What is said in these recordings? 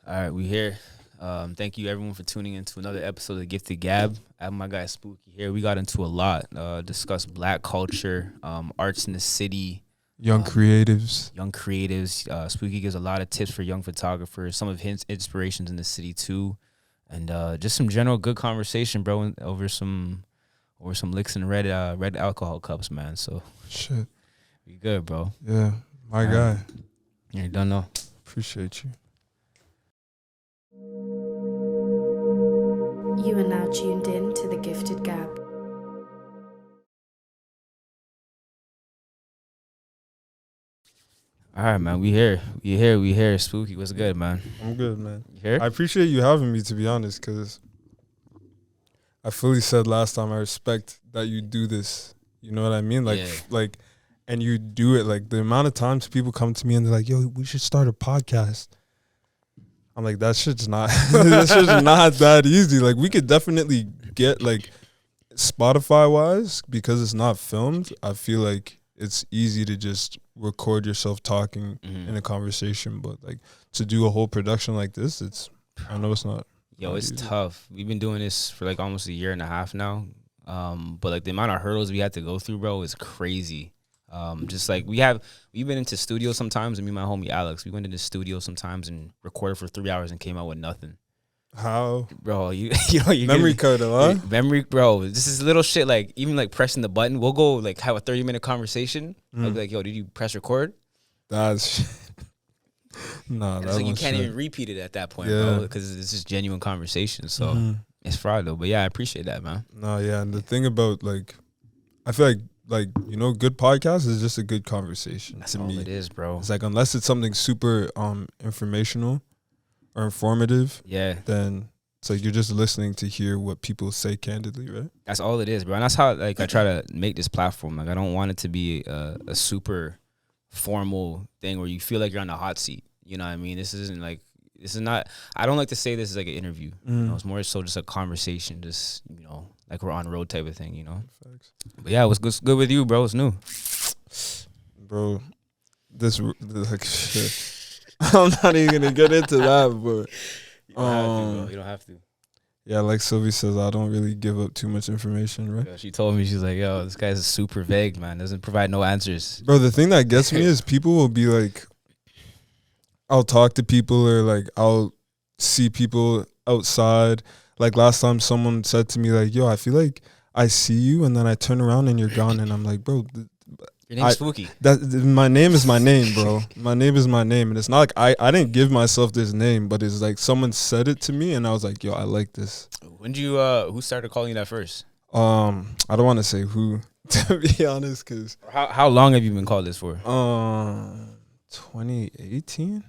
All right, we here. Thank you everyone for tuning in to another episode of Gifted Gab. I have my guy Spooky here. We got into a lot. Discussed black culture, arts in the city, Young creatives. young creatives. Spooky gives a lot of tips for young photographers. Some of his inspirations in the city too, and just some general good conversation, bro. Over some licks and red alcohol cups, man. So Shit. we good, bro. Yeah. My All guy. right. You don't know. Appreciate you. You are now tuned in to the Gifted Gab. All right, man. We here. Spooky, what's good, man? I'm good, man. You here? I appreciate you having me, to be honest, because I fully said last time I respect that you do this. You know what I mean? And you do it. Like, the amount of times people come to me and they're like, yo, we should start a podcast. I'm like, that shit's not that easy. Like, we could definitely get, like, Spotify-wise, because it's not filmed, I feel like it's easy to just record yourself talking in a conversation. But, like, to do a whole production like this, I know it's not. Yo, it's easy. tough. We've been doing this for like almost a year and a half now. But like the amount of hurdles we had to go through, bro, is crazy. Just like we've been into studio sometimes, and me and my homie Alex, we went into studio sometimes and recorded for 3 hours and came out with nothing. How? Bro, you Memory card, huh? Memory, bro. This is little shit like even like pressing the button. We'll go like have a 30-minute conversation. I'll be like, yo, did you press record? That's nah. And That's so you no can't shit. even repeat it at that point, Yeah. bro, because it's just genuine conversation. So it's fraud though. But yeah, I appreciate that, man. No, yeah, and the thing about, like, I feel like good podcast is just a good conversation. That's to all me. it is, bro. It's like, unless it's something super informational or informative, Yeah. then it's like you're just listening to hear what people say candidly, right? That's all it is, bro. And that's how like I try to make this platform. Like I don't want it to be a super formal thing where you feel like you're on the hot seat. You know what I mean? This is not. I don't like to say this is like an interview. You know, it's more so just a conversation. Just like we're on road type of thing. You know. Facts. But yeah, what's good with you, bro? It's new. Bro, this like shit. I'm not even gonna get into that, but You don't have to, bro. You don't have to. yeah, like Sylvie says, I don't really give up too much information, right? Yeah, she told me, she's like, yo, this guy's super vague, man. Doesn't provide no answers. Bro, the thing that gets me is people will be like, I'll talk to people, or like I'll see people outside. Like last time someone said to me like, yo, I feel like I see you, and then I turn around and you're gone, and I'm like, bro, Your name's Spooky. my name is my name, bro. My name is my name, and it's not like I didn't give myself this name, but it's like someone said it to me, and I was like, yo, I like this. When did you who started calling you that first? I don't want to say who, to be honest, because How long have you been called this for? 2018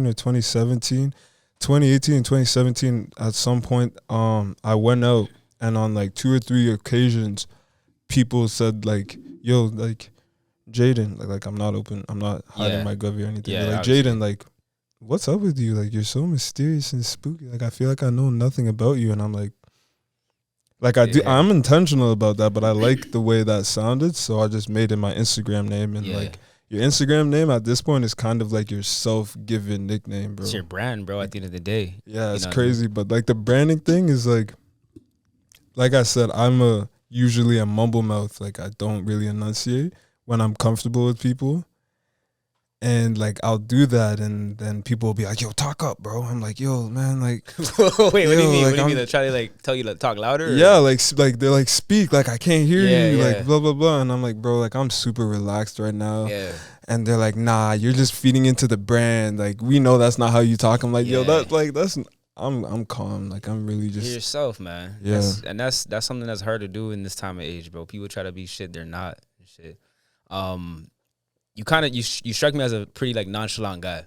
or 2017. 2018 and 2017, at some point, I went out, and on like 2 or 3 occasions, people said like, yo, like, Jaden, like I'm not hiding my govy or anything. Yeah, They're like, obviously. Jaden, like, what's up with you? Like, you're so mysterious and spooky. Like, I feel like I know nothing about you. And I'm like I'm intentional about that, but I like the way that sounded, so I just made it my Instagram name. And like, your Instagram name at this point is kind of like your self-given nickname, bro. It's your brand, bro, at the end of the day. Yeah, it's know what I crazy, but like the branding thing is like I said, I'm usually a mumble mouth. Like, I don't really enunciate when I'm comfortable with people, and like I'll do that, and then people will be like, "Yo, talk up, bro." I'm like, "Yo, man, like." Wait, what do you mean? like, What do you mean? They try to like tell you to talk louder? Or? Yeah, like they're like, speak, like I can't hear Yeah, you, yeah. like blah blah blah, and I'm like, bro, like I'm super relaxed right now. Yeah. And they're like, nah, you're just feeding into the brand. Like, we know that's not how you talk. I'm like, yo, Yeah. I'm calm. Like, I'm really You're just, yourself, man. Yeah. That's something that's hard to do in this time of age, bro. People try to be shit they're not. Shit. You kind of you strike me as a pretty like nonchalant guy.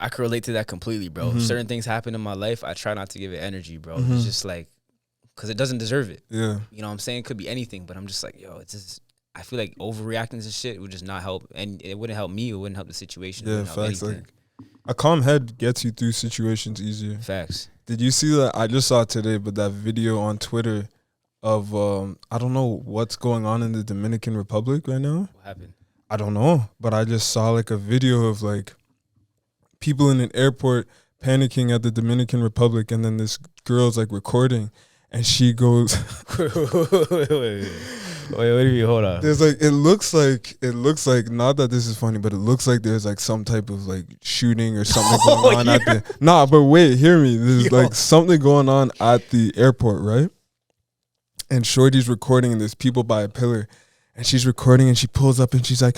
I can relate to that completely, bro. If certain things happen in my life, I try not to give it energy, bro. It's just like, because it doesn't deserve it. yeah. You know what I'm saying? It could be anything, but I'm just like, yo, it's just, I feel like overreacting to shit would just not help. And it wouldn't help me. It wouldn't help the situation. It Yeah, wouldn't help facts. anything. Like, a calm head gets you through situations easier. Facts. Did you see that? I just saw it today, but that video on Twitter of, I don't know what's going on in the Dominican Republic right now. What happened? I don't know, but I just saw like a video of like people in an airport panicking at the Dominican Republic, and then this girl's like recording, and she goes, wait, what do you mean? Hold on. There's like it looks like not that this is funny, but it looks like there's like some type of like shooting or something going on at the. Nah, but wait, hear me. There's like something going on at the airport, right? And Shorty's recording, and there's people by a pillar, and she's recording, and she pulls up, and she's like,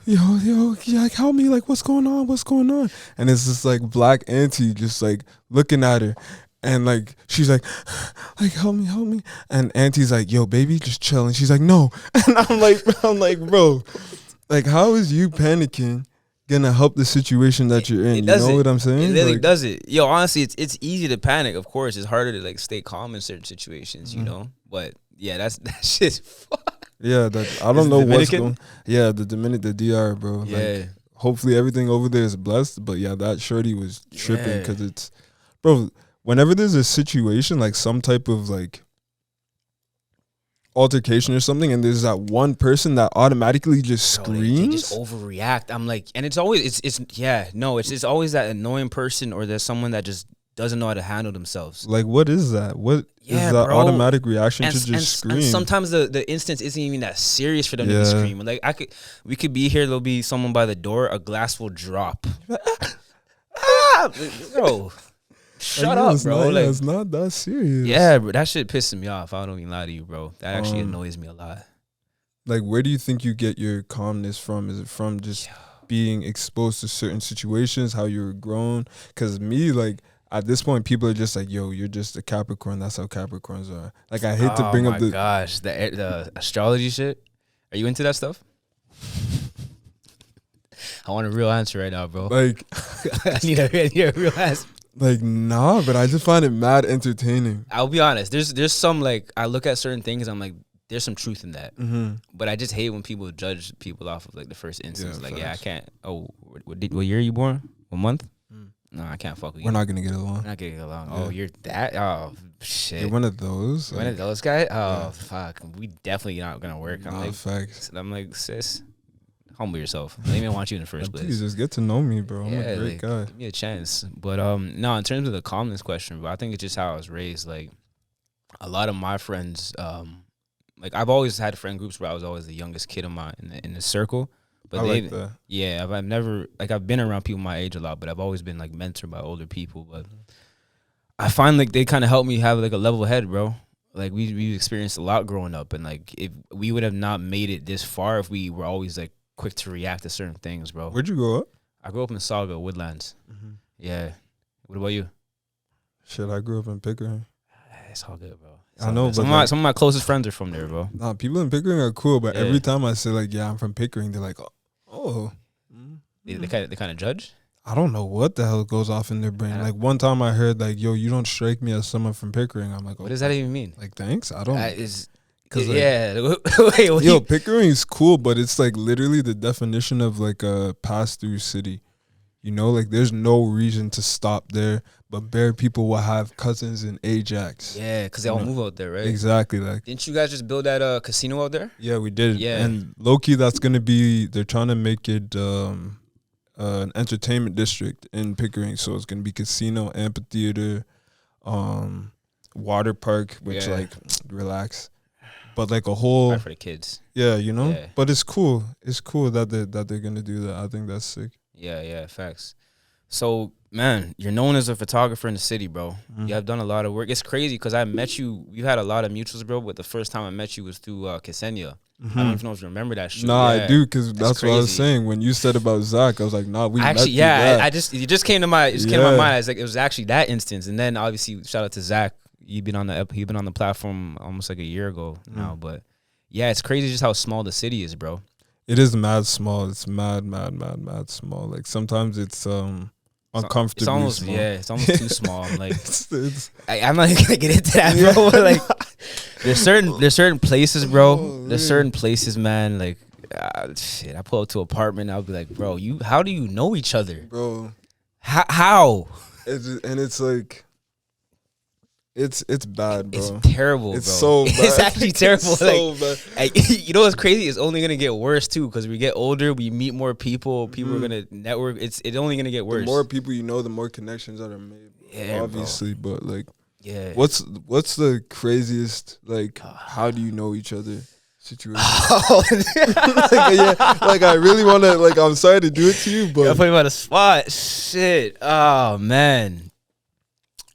yo, like help me, like what's going on? And it's this like black auntie just like looking at her. And like she's like help me, and auntie's like, yo baby, just chill. And she's like, no. And I'm like bro, like how is you panicking gonna help the situation that you're in? You know what I'm saying? It really like, does it. Yo, honestly, it's easy to panic. Of course, it's harder to like stay calm in certain situations, you know. But yeah, that shit's yeah, that I don't know what's going. Yeah, the DR, bro. Yeah. Like, hopefully everything over there is blessed. But yeah, that Shorty was tripping because it's, bro. Whenever there's a situation, like some type of like altercation or something, and there's that one person that automatically just screams, they just overreact. I'm like, and it's always it's always that annoying person, or there's someone that just doesn't know how to handle themselves. Like, what is that? What is that automatic reaction to just scream? And sometimes the instance isn't even that serious for them to be screaming. Like we could be here, there'll be someone by the door, a glass will drop. Bro. Shut up, bro. It's not that serious. Yeah, bro. That shit pissing me off. I don't even lie to you, bro. That actually annoys me a lot. Like, where do you think you get your calmness from? Is it from just being exposed to certain situations, how you were grown? Because me, like, at this point, people are just like, yo, you're just a Capricorn. That's how Capricorns are. Like, I hate to bring up the... Oh, my gosh. The astrology shit. Are you into that stuff? I want a real answer right now, bro. Like... I need a real answer. Like, nah, but I just find it mad entertaining. I'll be honest. There's some, like, I look at certain things, I'm like, there's some truth in that. Mm-hmm. But I just hate when people judge people off of, like, the first instance. Yeah, like, I can't. Oh, what year are you born? What month? No, I can't fuck with you. We're not going to get along. We're not going to get along. Yeah. Oh, you're that? Oh, shit. You're one of those? One of those guys? Oh, fuck. We definitely not going to work. I'm like, sis, humble yourself. I didn't even want you in the first place. Please just get to know me, bro. I'm a great guy. Give me a chance. But no, in terms of the calmness question, bro, I think it's just how I was raised. Like, a lot of my friends, like I've always had friend groups where I was always the youngest kid in the circle. But like that. Yeah, I've never, like, I've been around people my age a lot, but I've always been like mentored by older people. But I find like they kind of helped me have like a level head, bro. Like we experienced a lot growing up, and like if we would have not made it this far if we were always like quick to react to certain things, bro. Where'd you grow up? I grew up in Saga, Woodlands. Mm-hmm. Yeah. What about you? Shit, I grew up in Pickering. It's all good, bro. I know, but some of my closest friends are from there, bro. Nah, people in Pickering are cool, but every time I say like, yeah, I'm from Pickering, they're like, oh. They kind of judge. I don't know what the hell goes off in their brain. Like one time I heard like, yo, you don't strike me as someone from Pickering. I'm like, what does that even mean? Like, thanks. I don't. Wait, Pickering's cool, but it's like literally the definition of like a pass-through city. You know, like there's no reason to stop there, but bare people will have cousins in Ajax. Yeah, because they all move out there, right? Exactly. Like, didn't you guys just build that casino out there? Yeah, we did. Yeah, and low-key, that's gonna be. They're trying to make it an entertainment district in Pickering, so it's gonna be casino, amphitheater, water park, which like relax. But like a whole right for the kids. Yeah, you know? Yeah. But it's cool. It's cool that they're gonna do that. I think that's sick. Yeah, facts. So, man, you're known as a photographer in the city, bro. You have done a lot of work. It's crazy because I met you. We've had a lot of mutuals, bro, but the first time I met you was through Ksenia. I don't even know if you remember that shoot. Nah, I do, because that's what I was saying. When you said about Zach, I was like, nah, we actually, met it just came to my mind. I was like, it was actually that instance. And then obviously, shout out to Zach. He's been on the platform almost like a year ago now. But yeah, it's crazy just how small the city is, bro. It is mad small. It's mad small. Like sometimes it's uncomfortably small. It's almost too small. I'm like, I'm not even gonna get into that, bro. Like, there's certain places, bro. There's certain places, man. Like, shit. I pull up to an apartment. I'll be like, bro, how do you know each other, bro? How? It's like. It's bad, bro. It's terrible, it's bro. So bad. It's actually terrible. It's so bad. You know what's crazy? It's only gonna get worse too, because we get older, we meet more people. People are gonna network. It's only gonna get worse. The more people you know, the more connections that are made. Yeah, obviously, bro. But like, yeah. What's the craziest, like, how do you know each other situation? like I really want to, like, I'm sorry to do it to you, but I put him on the spot. Shit. Oh man.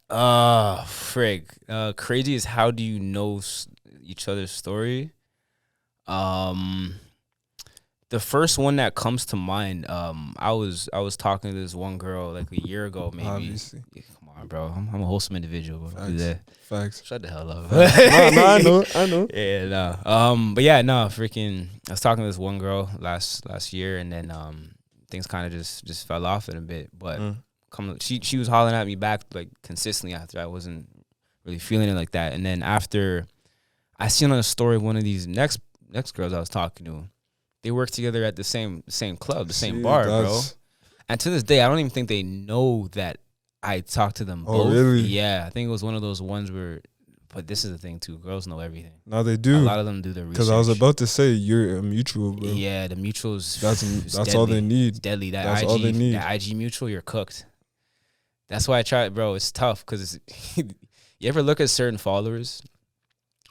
Frig. Crazy is how do you know each other's story? The first one that comes to mind, I was talking to this one girl like a year ago, maybe. Obviously. Yeah, come on, bro. I'm a wholesome individual. Bro. Facts. Shut the hell up. No, I know. Yeah, no. But yeah, no, freaking. I was talking to this one girl last year, and then things kind of just fell off in a bit, but. She was hollering at me back like consistently after I wasn't really feeling it like that. And then after I seen on a story one of these next girls I was talking to, they work together at the same club, the same bar, bro. And to this day, I don't even think they know that I talked to them both. Really? Yeah, I think it was one of those ones where. But this is the thing too. Girls know everything. No, they do. A lot of them do their research. Because I was about to say you're a mutual, bro. Yeah, the mutuals. That's all they need. It's deadly. That's all they need. That IG mutual, you're cooked. That's why I try, bro. It's tough because you ever look at certain followers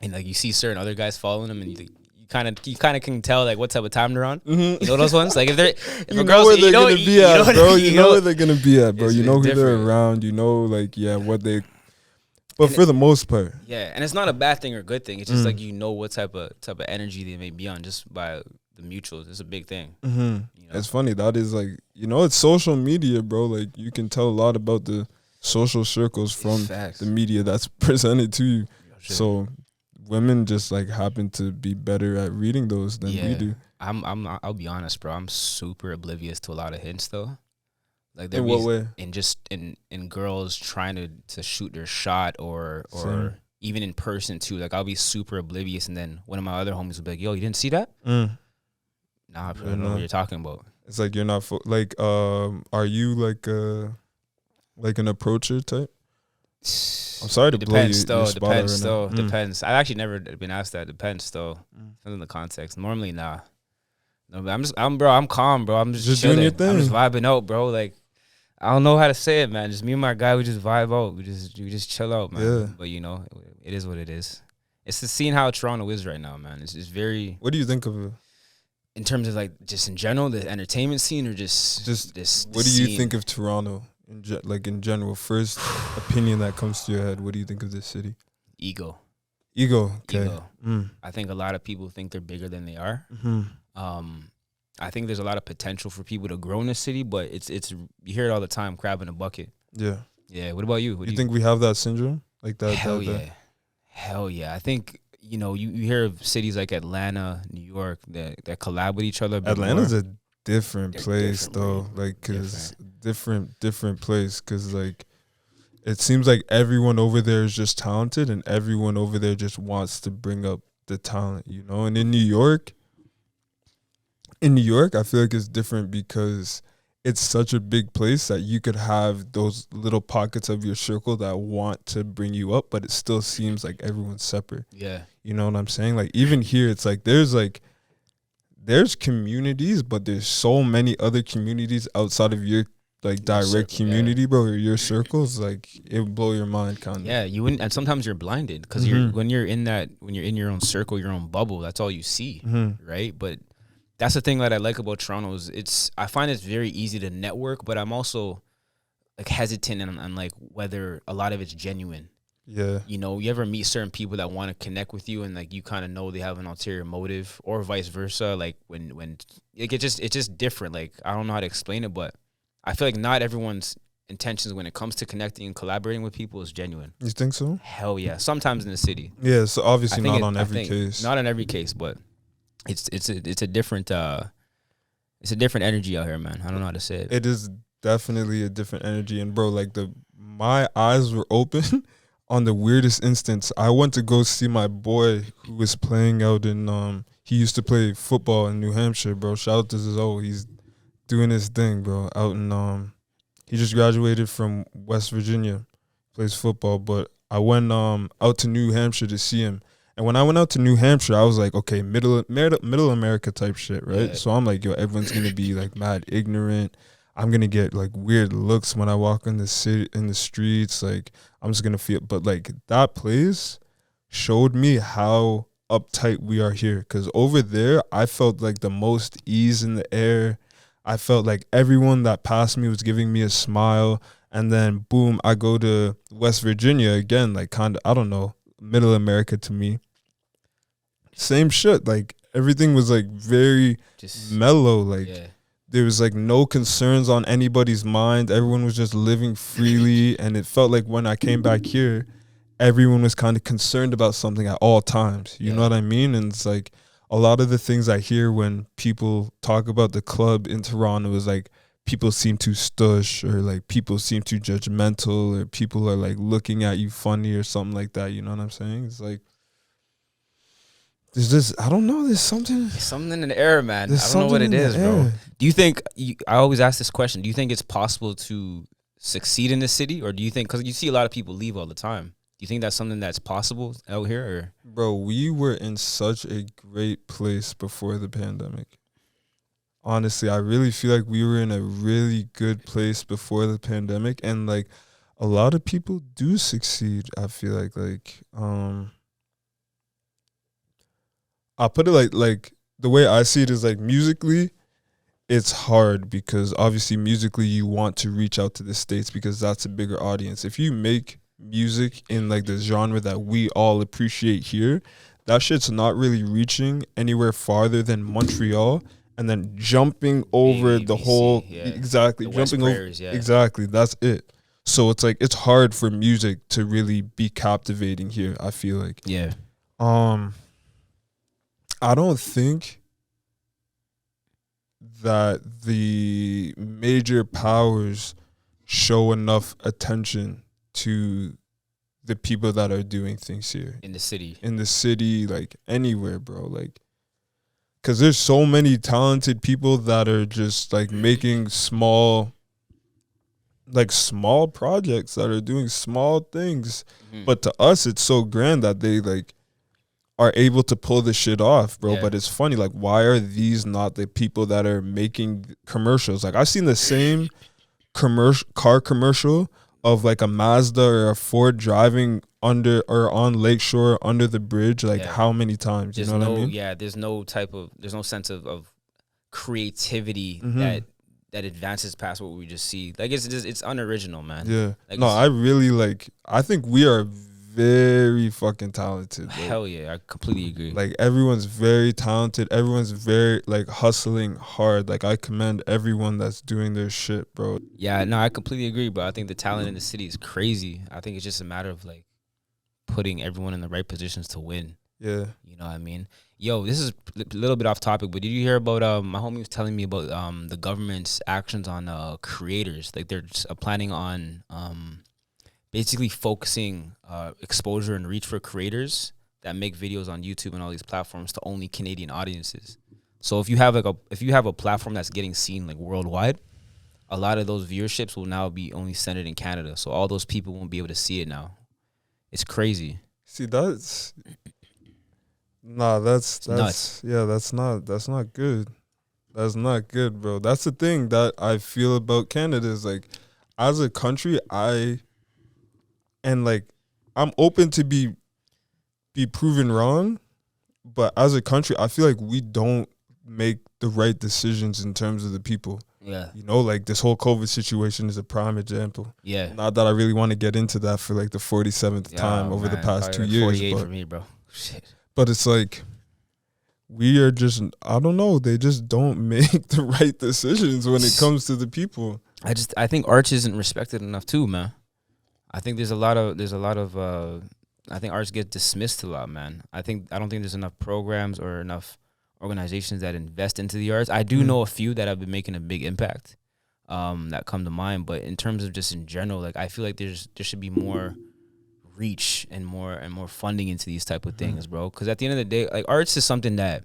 and like you see certain other guys following them, and you kind of can tell like what type of time they're on. Mm-hmm. You know those ones? Like if they're you know where they're gonna be at, bro. You know where they're gonna be at, bro. You know who they're around. You know, like what they. But for the most part, yeah, and it's not a bad thing or good thing. It's just like you know what type of energy they may be on just by the mutuals. It's a big thing. Mm-hmm. You know? It's funny. That is like, it's social media, bro. Like you can tell a lot about the social circles from the media that's presented to you. So women just like happen to be better at reading those than we do. I'll be honest, bro. I'm super oblivious to a lot of hints though. Like in what way? In girls trying to shoot their shot or even in person too. Like I'll be super oblivious, and then one of my other homies will be like, "Yo, you didn't see that?" Nah, I don't know what you're talking about. It's like you're not are you like an approacher type? I'm sorry to blow you. Depends. I've actually never been asked that. Depends though. Depends on the context. Normally, nah. No, but I'm calm, bro. I'm just doing your thing. I'm just vibing out, bro. Like I don't know how to say it, man. Just me and my guy, we just vibe out. We just chill out, man. Yeah. But it is what it is. It's the scene how Toronto is right now, man. It's just very. What do you think of it? In terms of like just in general, the entertainment scene, or just this. What do you think of Toronto in general? First opinion that comes to your head. What do you think of this city? Ego. Okay. Ego. I think a lot of people think they're bigger than they are. Mm-hmm. I think there's a lot of potential for people to grow in the city, but it's you hear it all the time, crab in a bucket. Yeah. Yeah. What about you? You think we have that syndrome? Like that? Hell yeah. I think, you hear of cities like Atlanta, New York that collab with each other. Atlanta's a different place though. Like, cause different place. Cause like, it seems like everyone over there is just talented and everyone over there just wants to bring up the talent, And in New York, I feel like it's different because it's such a big place that you could have those little pockets of your circle that want to bring you up, but it still seems like everyone's separate. Yeah. You know what I'm saying? Like even here, it's like there's communities, but there's so many other communities outside of your like direct community, bro, or your circles. Like it would blow your mind, kind of. Yeah, you wouldn't, and sometimes you're blinded because when you're in your own circle, your own bubble, that's all you see, right? But that's the thing that I like about Toronto is I find it's very easy to network, but I'm also like hesitant on like whether a lot of it's genuine. Yeah. You ever meet certain people that want to connect with you and like you kind of know they have an ulterior motive, or vice versa. Like when like it's just different. Like I don't know how to explain it, but I feel like not everyone's intentions when it comes to connecting and collaborating with people is genuine. You think so? Hell yeah. Sometimes in the city. Yeah. So obviously not on every case. Not on every case, but it's a different energy out here, man. I don't know how to say it. It is definitely a different energy, and bro, like my eyes were open on the weirdest instance. I went to go see my boy who was playing out in he used to play football in New Hampshire, bro. Shout out to Zoe. He's doing his thing, bro. Out in he just graduated from West Virginia, plays football, but I went out to New Hampshire to see him. And when I went out to New Hampshire, I was like, okay, middle America type shit, right? Yeah. So I'm like, yo, everyone's gonna be like mad ignorant. I'm gonna get like weird looks when I walk in the city, in the streets. Like I'm just gonna feel, but like that place showed me how uptight we are here. Cause over there, I felt like the most ease in the air. I felt like everyone that passed me was giving me a smile. And then boom, I go to West Virginia again, like kind of, I don't know, middle America to me. Same shit. Like everything was like very Just mellow. Like yeah. there was like no concerns on anybody's mind. Everyone was just living freely. And it felt like when I came back here, everyone was kind of concerned about something at all times. You know what I mean? And it's like a lot of the things I hear when people talk about the club in Toronto is like, people seem too stush, or like people seem too judgmental, or people are like looking at you funny or something like that. You know what I'm saying? It's like there's this, I don't know, there's something in the air, man. I don't know what it is, bro. Do you think, I always ask this question, do you think it's possible to succeed in this city? Or do you think, because you see a lot of people leave all the time, do you think that's something that's possible out here? Or? Bro, we were in such a great place before the pandemic. Honestly, I really feel like we were in a really good place before the pandemic, and like a lot of people do succeed. I feel like I'll put it like the way I see it is like musically, it's hard because obviously musically you want to reach out to the States because that's a bigger audience. If you make music in like the genre that we all appreciate here, that shit's not really reaching anywhere farther than Montreal. And then jumping over the whole, exactly, the jumping over, Prairies, exactly, that's it. So it's like it's hard for music to really be captivating here. I feel like, I don't think that the major powers show enough attention to the people that are doing things here in the city, like anywhere, bro, like. Because there's so many talented people that are just like making small projects that are doing small things. Mm-hmm. But to us, it's so grand that they like are able to pull the shit off, bro. But it's funny, like, why are these not the people that are making commercials? Like, I've seen the same car commercial of like a Mazda or a Ford driving under or on Lakeshore under the bridge, like how many times? You know what I mean? Yeah, there's no sense of creativity that advances past what we just see. Like it's unoriginal, man. Yeah. Like, no, I think we are very fucking talented, bro. Hell yeah, I completely agree. Like everyone's very talented. Everyone's very like hustling hard. Like I commend everyone that's doing their shit, bro. Yeah, no, I completely agree, bro. I think the talent in the city is crazy. I think it's just a matter of like putting everyone in the right positions to win. Yeah. You know what I mean? Yo, this is a little bit off topic, but did you hear about my homie was telling me about the government's actions on creators? Like they're just, planning on basically focusing exposure and reach for creators that make videos on YouTube and all these platforms to only Canadian audiences. So if you have a platform that's getting seen like worldwide, a lot of those viewerships will now be only centered in Canada. So all those people won't be able to see it now. It's crazy. See, that's nuts. Yeah, that's not good. That's not good, bro. That's the thing that I feel about Canada is like, as a country, I'm open to be proven wrong, but as a country, I feel like we don't make the right decisions in terms of the people. Yeah. You know, like this whole COVID situation is a prime example. Yeah. Not that I really want to get into that for like the 47th time over the past 2 years. 48 for me, bro. Shit. But it's like, we are just, I don't know, they just don't make the right decisions when it comes to the people. I think arts isn't respected enough too, man. I think there's a lot of I think arts get dismissed a lot, man. I don't think there's enough programs or enough organizations that invest into the arts. I do know a few that have been making a big impact that come to mind, but in terms of just in general, like I feel like there should be more reach and more funding into these type of things, bro. Because at the end of the day, like arts is something that,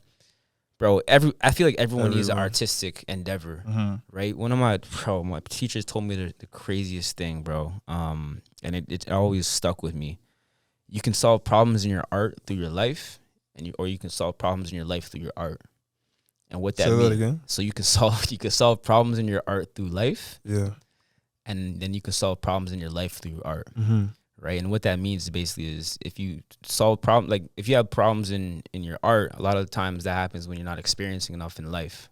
bro, I feel like everyone needs an artistic endeavor, right? One of my teachers told me the craziest thing, bro, and it always stuck with me. you can solve problems in your art through your life, or you can solve problems in your life through your art. And what that Say means, that again. so you can solve problems in your art through life, Yeah. and then you can solve problems in your life through art, Mm-hmm. right? And what that means basically is if you solve problem, like if you have problems in your art, a lot of the times that happens when you're not experiencing enough in life,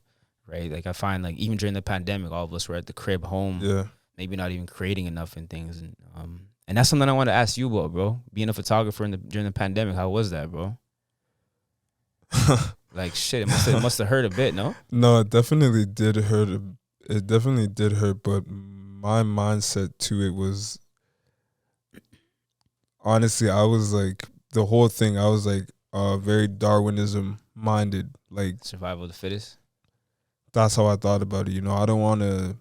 right? Like I find like even during the pandemic, all of us were at the crib home, Yeah. maybe not even creating enough in things, and that's something I want to ask you about, bro. Being a photographer during the pandemic, how was that, bro? Like shit, it must have hurt a bit, no? No, it definitely did hurt. It definitely did hurt, but my mindset to it was, honestly, I was like, the whole thing, I was like very Darwinism minded. Like, Survival of the fittest. that's how I thought about it. You know, I don't want to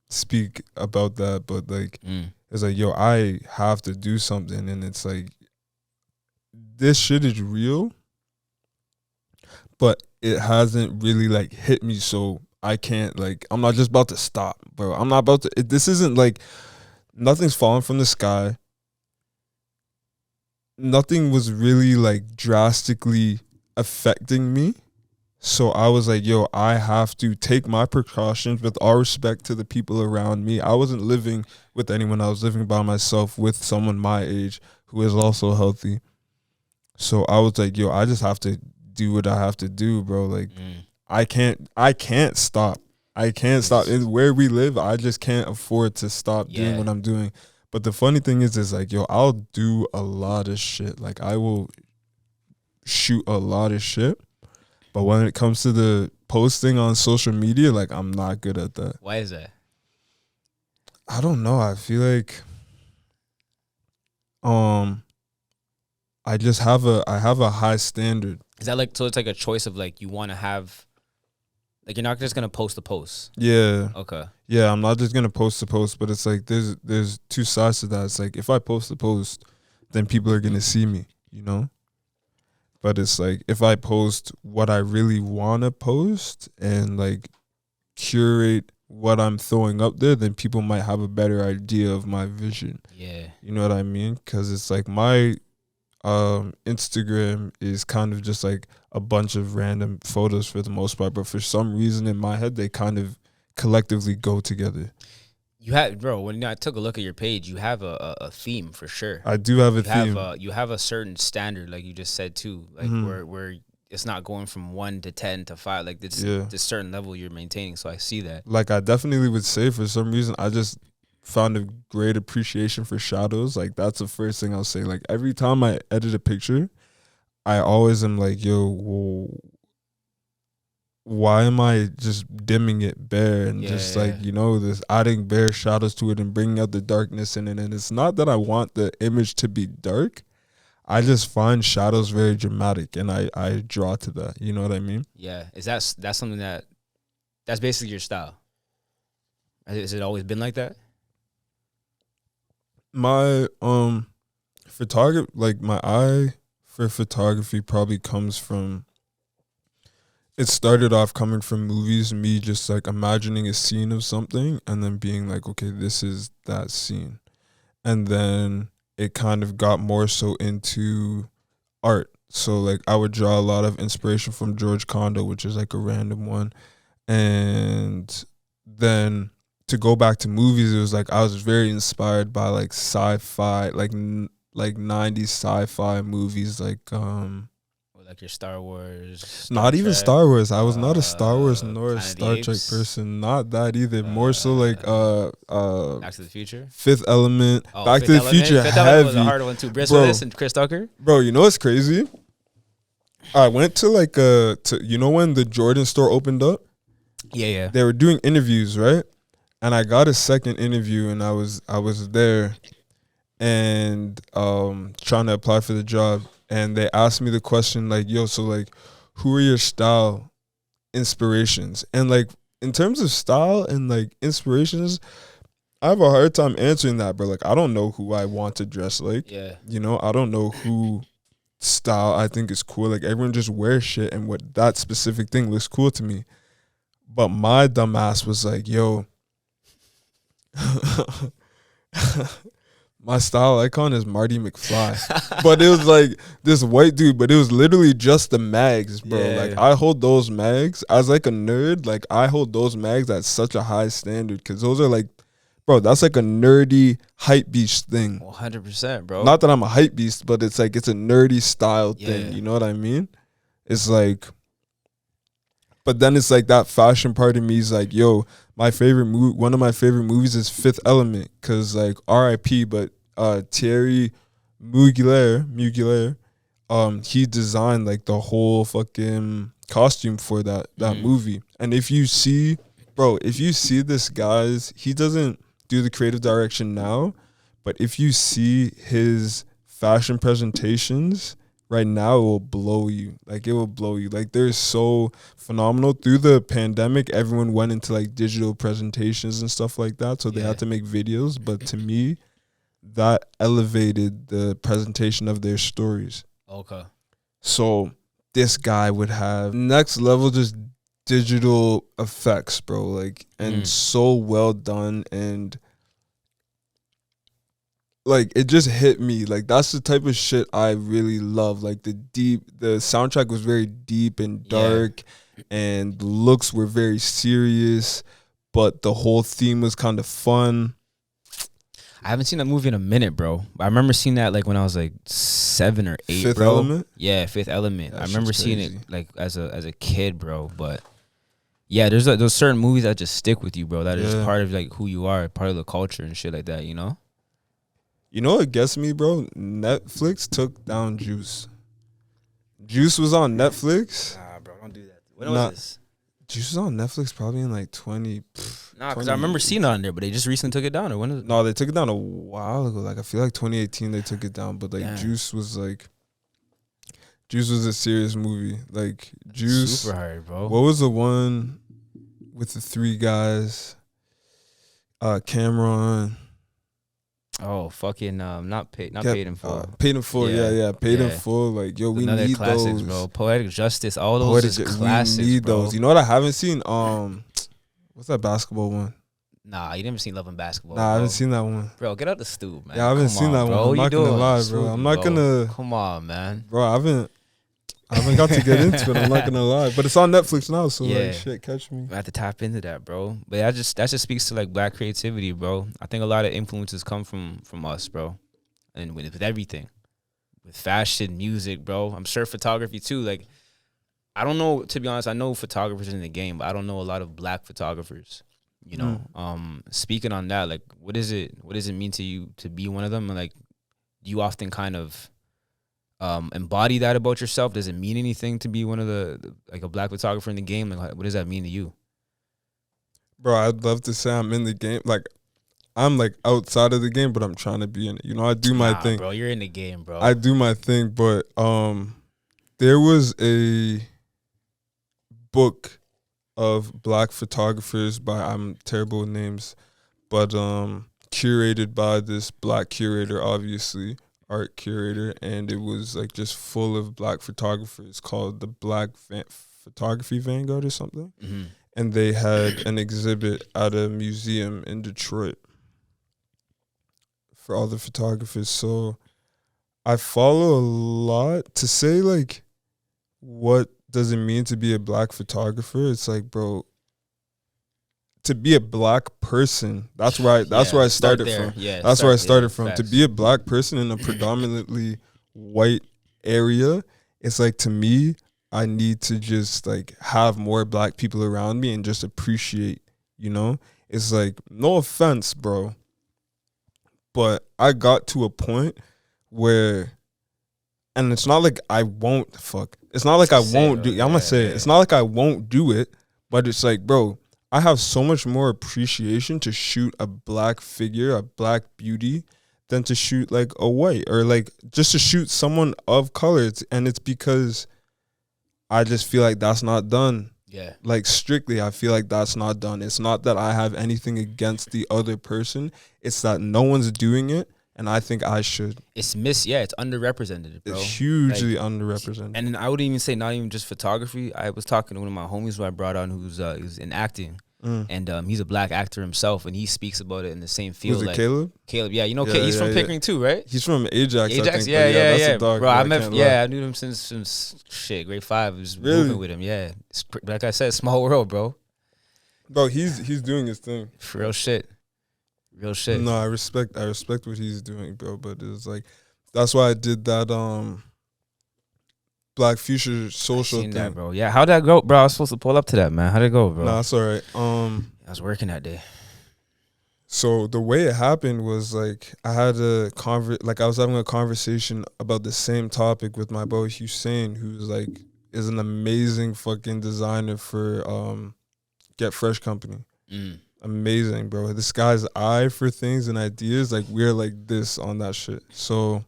speak about that, but like, it's like, yo, I have to do something. And it's like, this shit is real, but it hasn't really like hit me. So I can't, like, I'm not just about to stop, bro. I'm not about to, this isn't like, nothing's falling from the sky. Nothing was really like drastically affecting me. So I was like, yo, I have to take my precautions with all respect to the people around me. I wasn't living with anyone. I was living by myself with someone my age who is also healthy. So I was like, yo, I just have to do what I have to do, bro. Like, I can't stop. I can't stop. And where we live, I just can't afford to stop doing what I'm doing. But the funny thing is like, yo, I'll do a lot of shit. Like, I will shoot a lot of shit. But when it comes to the posting on social media, like, I'm not good at that. Why is that? I don't know. I feel like I just have a high standard. Is that like, so it's like a choice of like, you want to have, like, you're not just going to post a post. Yeah. Okay. Yeah, I'm not just going to post a post, but it's like there's two sides to that. It's like, if I post a post, then people are going to see me, you know? But it's like, if I post what I really want to post and like curate what I'm throwing up there, then people might have a better idea of my vision. Yeah. You know what I mean? Because it's like my Instagram is kind of just like a bunch of random photos for the most part. But for some reason in my head, they kind of collectively go together. You have, bro, when I took a look at your page, you have a theme for sure. I do have a theme. You have a certain standard, like you just said too, like where it's not going from 1 to 10 to 5, like this certain level you're maintaining. So I see that. Like, I definitely would say for some reason I just found a great appreciation for shadows. Like, that's the first thing I'll say. Like, every time I edit a picture, I always am like, yo, whoa, why am I just dimming it bare and just like, you know, this adding bare shadows to it and bringing out the darkness in it. And it's not that I want the image to be dark. I just find shadows very dramatic and I draw to that. You know what I mean? Yeah. That's something that's basically your style. Has it always been like that? My photography, like my eye for photography probably comes from, it started off coming from movies, me just like imagining a scene of something and then being like, okay, this is that scene. And then it kind of got more so into art. So like I would draw a lot of inspiration from George Condo, which is like a random one. And then to go back to movies, it was like I was very inspired by like sci-fi, like 90s sci-fi movies, like your Star Wars. Not even Star Wars. I was not a Star Wars nor a Star Trek person. Not that either. More so like Back to the Future, Fifth Element. Oh, Back to the Future. Fifth heavy. Element was a hard one too. Bruce Willis and Chris Tucker. Bro, you know what's crazy? I went to like you know when the Jordan store opened up? Yeah. They were doing interviews, right? And I got a second interview, and I was there, and trying to apply for the job. And they asked me the question like, yo, so like, who are your style inspirations? And like, in terms of style and like inspirations, I have a hard time answering that, bro. Like, I don't know who I want to dress like. Yeah. You know, I don't know who style I think is cool. Like, everyone just wears shit, and what that specific thing looks cool to me. But my dumb ass was like, yo, My style icon is Marty McFly. But it was like this white dude, but it was literally just the mags, bro. Yeah. Like I hold those mags as like a nerd. Like I hold those mags at such a high standard because those are like, bro, that's like a nerdy hype beast thing. 100%, bro. Not that I'm a hype beast, but it's like it's a nerdy style thing. Yeah. You know what I mean? It's like, but then it's like that fashion part of me is like, yo, my favorite one of my favorite movies is Fifth Element, cause like R.I.P. But Thierry Mugler, he designed like the whole fucking costume for that movie. And if you see this guy's, he doesn't do the creative direction now, but if you see his fashion presentations right now, it will blow you. Like it will blow you. Like they're so phenomenal. Through the pandemic, everyone went into like digital presentations and stuff like that, so they had to make videos. But to me, that elevated the presentation of their stories. Okay. So this guy would have next level just digital effects, bro. Like, and so well done, and like it just hit me. Like that's the type of shit I really love. Like the soundtrack was very deep and dark, and the looks were very serious, but the whole theme was kind of fun. I haven't seen that movie in a minute, bro. I remember seeing that like when I was like 7 or 8, Fifth bro. Element? Yeah, Fifth Element. That I remember shit's seeing crazy. it like as a kid, bro. But yeah, there's those certain movies that just stick with you, bro. That is part of like who you are, part of the culture and shit like that, you know? You know what gets me, bro? Netflix took down Juice. Juice was on Netflix. Nah, bro, don't do that. When was this? Juice was on Netflix probably in like 20. Nah, because I remember seeing it on there, but they just recently took it down. Or when is it? No, they took it down a while ago. Like I feel like 2018 they took it down, but like Juice was a serious movie. Like Juice, super hard, bro. What was the one with the 3 guys? Cameron. Oh, fucking not paid in full. Paid in full, paid in full. Like yo, we another need classics, those, bro. Poetic Justice, all those is classics, we need bro. those. You know what I haven't seen? What's that basketball one? Nah, you never seen Love and Basketball. Nah, I haven't seen that one. Bro, get out the stoop, man. Yeah, I haven't seen that one. I'm not gonna lie, bro. I'm not gonna. Come on, man. Bro, I haven't got to get into it. I'm not gonna lie, but it's on Netflix now, so like, shit, catch me. I have to tap into that, bro. But that just speaks to like black creativity, bro. I think a lot of influences come from us, bro, and with everything, with fashion, music, bro. I'm sure photography too. Like, I don't know, to be honest. I know photographers in the game, but I don't know a lot of black photographers. You know, speaking on that, like, what does it mean to you to be one of them? And like, do you often kind of embody that about yourself? Does it mean anything to be one of the like a black photographer in the game? Like, what does that mean to you? Bro, I'd love to say I'm in the game. Like, I'm like outside of the game, but I'm trying to be in it. You know, I do my thing. Bro, you're in the game, bro. I do my thing, but there was a book of black photographers by, I'm terrible with names, but curated by this black curator, obviously, art curator, and it was like just full of black photographers, called the Black Photography Vanguard or something. Mm-hmm. And they had an exhibit at a museum in Detroit for all the photographers. So I follow a lot. To say like, what does it mean to be a black photographer? It's like, bro, to be a black person, that's where I started from. Yeah, that's where I started from. To be a black person in a predominantly white area, it's like, to me, I need to just like have more black people around me and just appreciate, you know? It's like, no offense, bro, but I got to a point where, and it's not like I won't it's not like I won't do, I'm gonna say it. It's not like I won't do it, but it's like, bro, I have so much more appreciation to shoot a black figure, a black beauty, than to shoot like a white, or like just to shoot someone of color. And it's because I just feel like that's not done. Yeah. Like, strictly, I feel like that's not done. It's not that I have anything against the other person. It's that no one's doing it, and I think I should. It's underrepresented, bro. It's hugely underrepresented. And I would even say not even just photography. I was talking to one of my homies who I brought on who's in acting. And he's a black actor himself, and he speaks about it in the same field. Was it like Caleb? Caleb, yeah, you know, he's from Pickering too, right? He's from Ajax, I think. Yeah, that's a dog. Bro, I knew him since shit grade 5. I was moving with him. Yeah, like I said, small world, bro. Bro, he's doing his thing. For real shit. No, I respect what he's doing, bro. But it's like that's why I did that Black Future social thing, that, bro. Yeah, how'd that go, bro? I was supposed to pull up to that, man. How'd it go, bro? Nah, it's all right. I was working that day. So the way it happened was like I had I was having a conversation about the same topic with my boy Hussein, who's like is an amazing fucking designer for Get Fresh Company. Amazing, bro. This guy's eye for things and ideas, like we're like this on that shit. So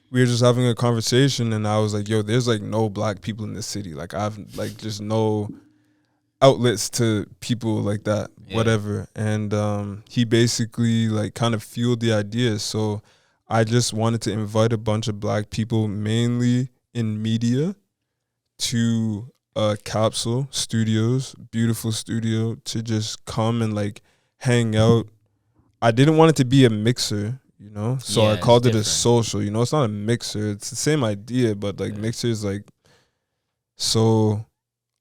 we were just having a conversation, and I was like, yo, there's like no black people in this city. Like I've like just no outlets to people like that, whatever. And he basically like kind of fueled the idea. So I just wanted to invite a bunch of black people, mainly in media, to Capsule Studios, beautiful studio, to just come and like hang out. I didn't want it to be a mixer, you know, so I called it a social. You know, it's not a mixer, it's the same idea, but like mixers, like, so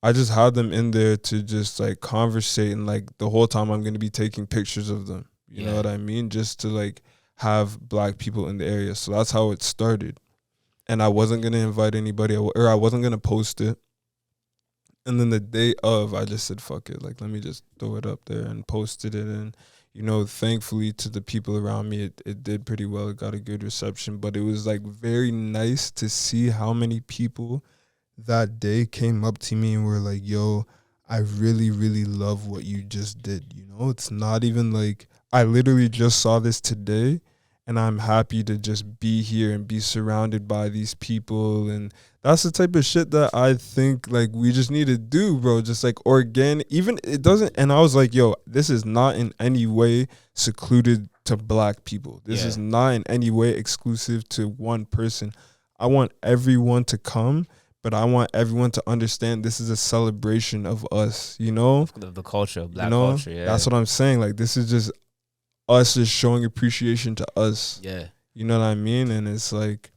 I just had them in there to just like conversate, and like the whole time I'm gonna be taking pictures of them, you know what I mean, just to like have black people in the area. So that's how it started, and I wasn't gonna invite anybody, or I wasn't gonna post it. And then the day of, I just said, fuck it. Like, let me just throw it up there and posted it. And, you know, thankfully to the people around me, it did pretty well. It got a good reception. But it was, like, very nice to see how many people that day came up to me and were like, yo, I really, really love what you just did. You know, it's not even like, I literally just saw this today, and I'm happy to just be here and be surrounded by these people. And that's the type of shit that I think like we just need to do, bro. Just like organic, even it doesn't. And I was like, yo, this is not in any way secluded to black people. This is not in any way exclusive to one person. I want everyone to come, but I want everyone to understand this is a celebration of us, you know? The culture, black culture, yeah. That's what I'm saying. Like, this is just us just showing appreciation to us. Yeah. You know what I mean? And it's like,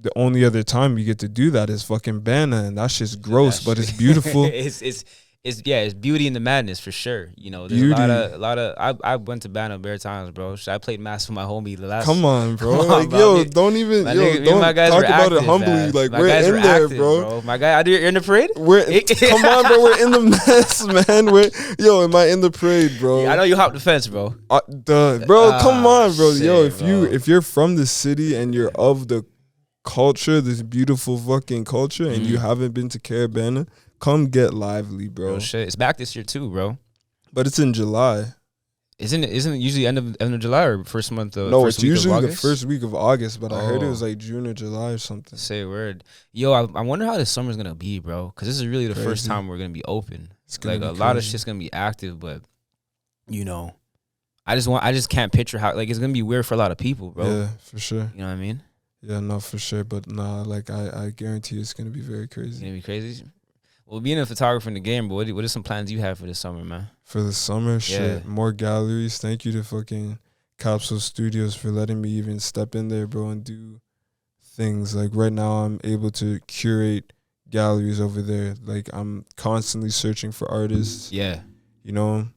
the only other time you get to do that is fucking Banna, and that shit's gross, but it's beautiful. It's beauty in the madness for sure. You know, there's a lot of. I went to Banna bare times, bro. I played mass with my homie the last. Come on, bro. Like, yo, don't even don't talk about it humbly. Man. Like, we're in there, bro. My guy, you're in the parade. Come on, bro. We're in the mess, man. Am I in the parade, bro? Yeah, I know you hopped the fence, bro. Bro, come on, bro. Shit, yo, bro. if you're from the city and you're of the culture, this beautiful fucking culture, and you haven't been to Carabana, come get lively, bro. Real shit. It's back this year too, bro. But it's in July. Isn't it usually end of July or first month of No, first it's week usually of the August? first week of August, but I heard it was like June or July or something. Say a word. Yo, I wonder how this summer's gonna be, bro. Because this is really the first time we're gonna be open. It's gonna like be a lot of crazy. shit's gonna be active, but you know, I just can't picture how, like, it's gonna be weird for a lot of people, bro. Yeah, for sure. You know what I mean? Yeah, no, for sure. But nah, like I guarantee it's gonna be very It's crazy. gonna be crazy. Well, being a photographer in the game, but what are some plans you have for this summer, man? For the summer, shit, more galleries. Thank you to fucking Capsule Studios for letting me even step in there, bro, and do things. Like right now, I'm able to curate galleries over there. Like I'm constantly searching for artists. Yeah. You know,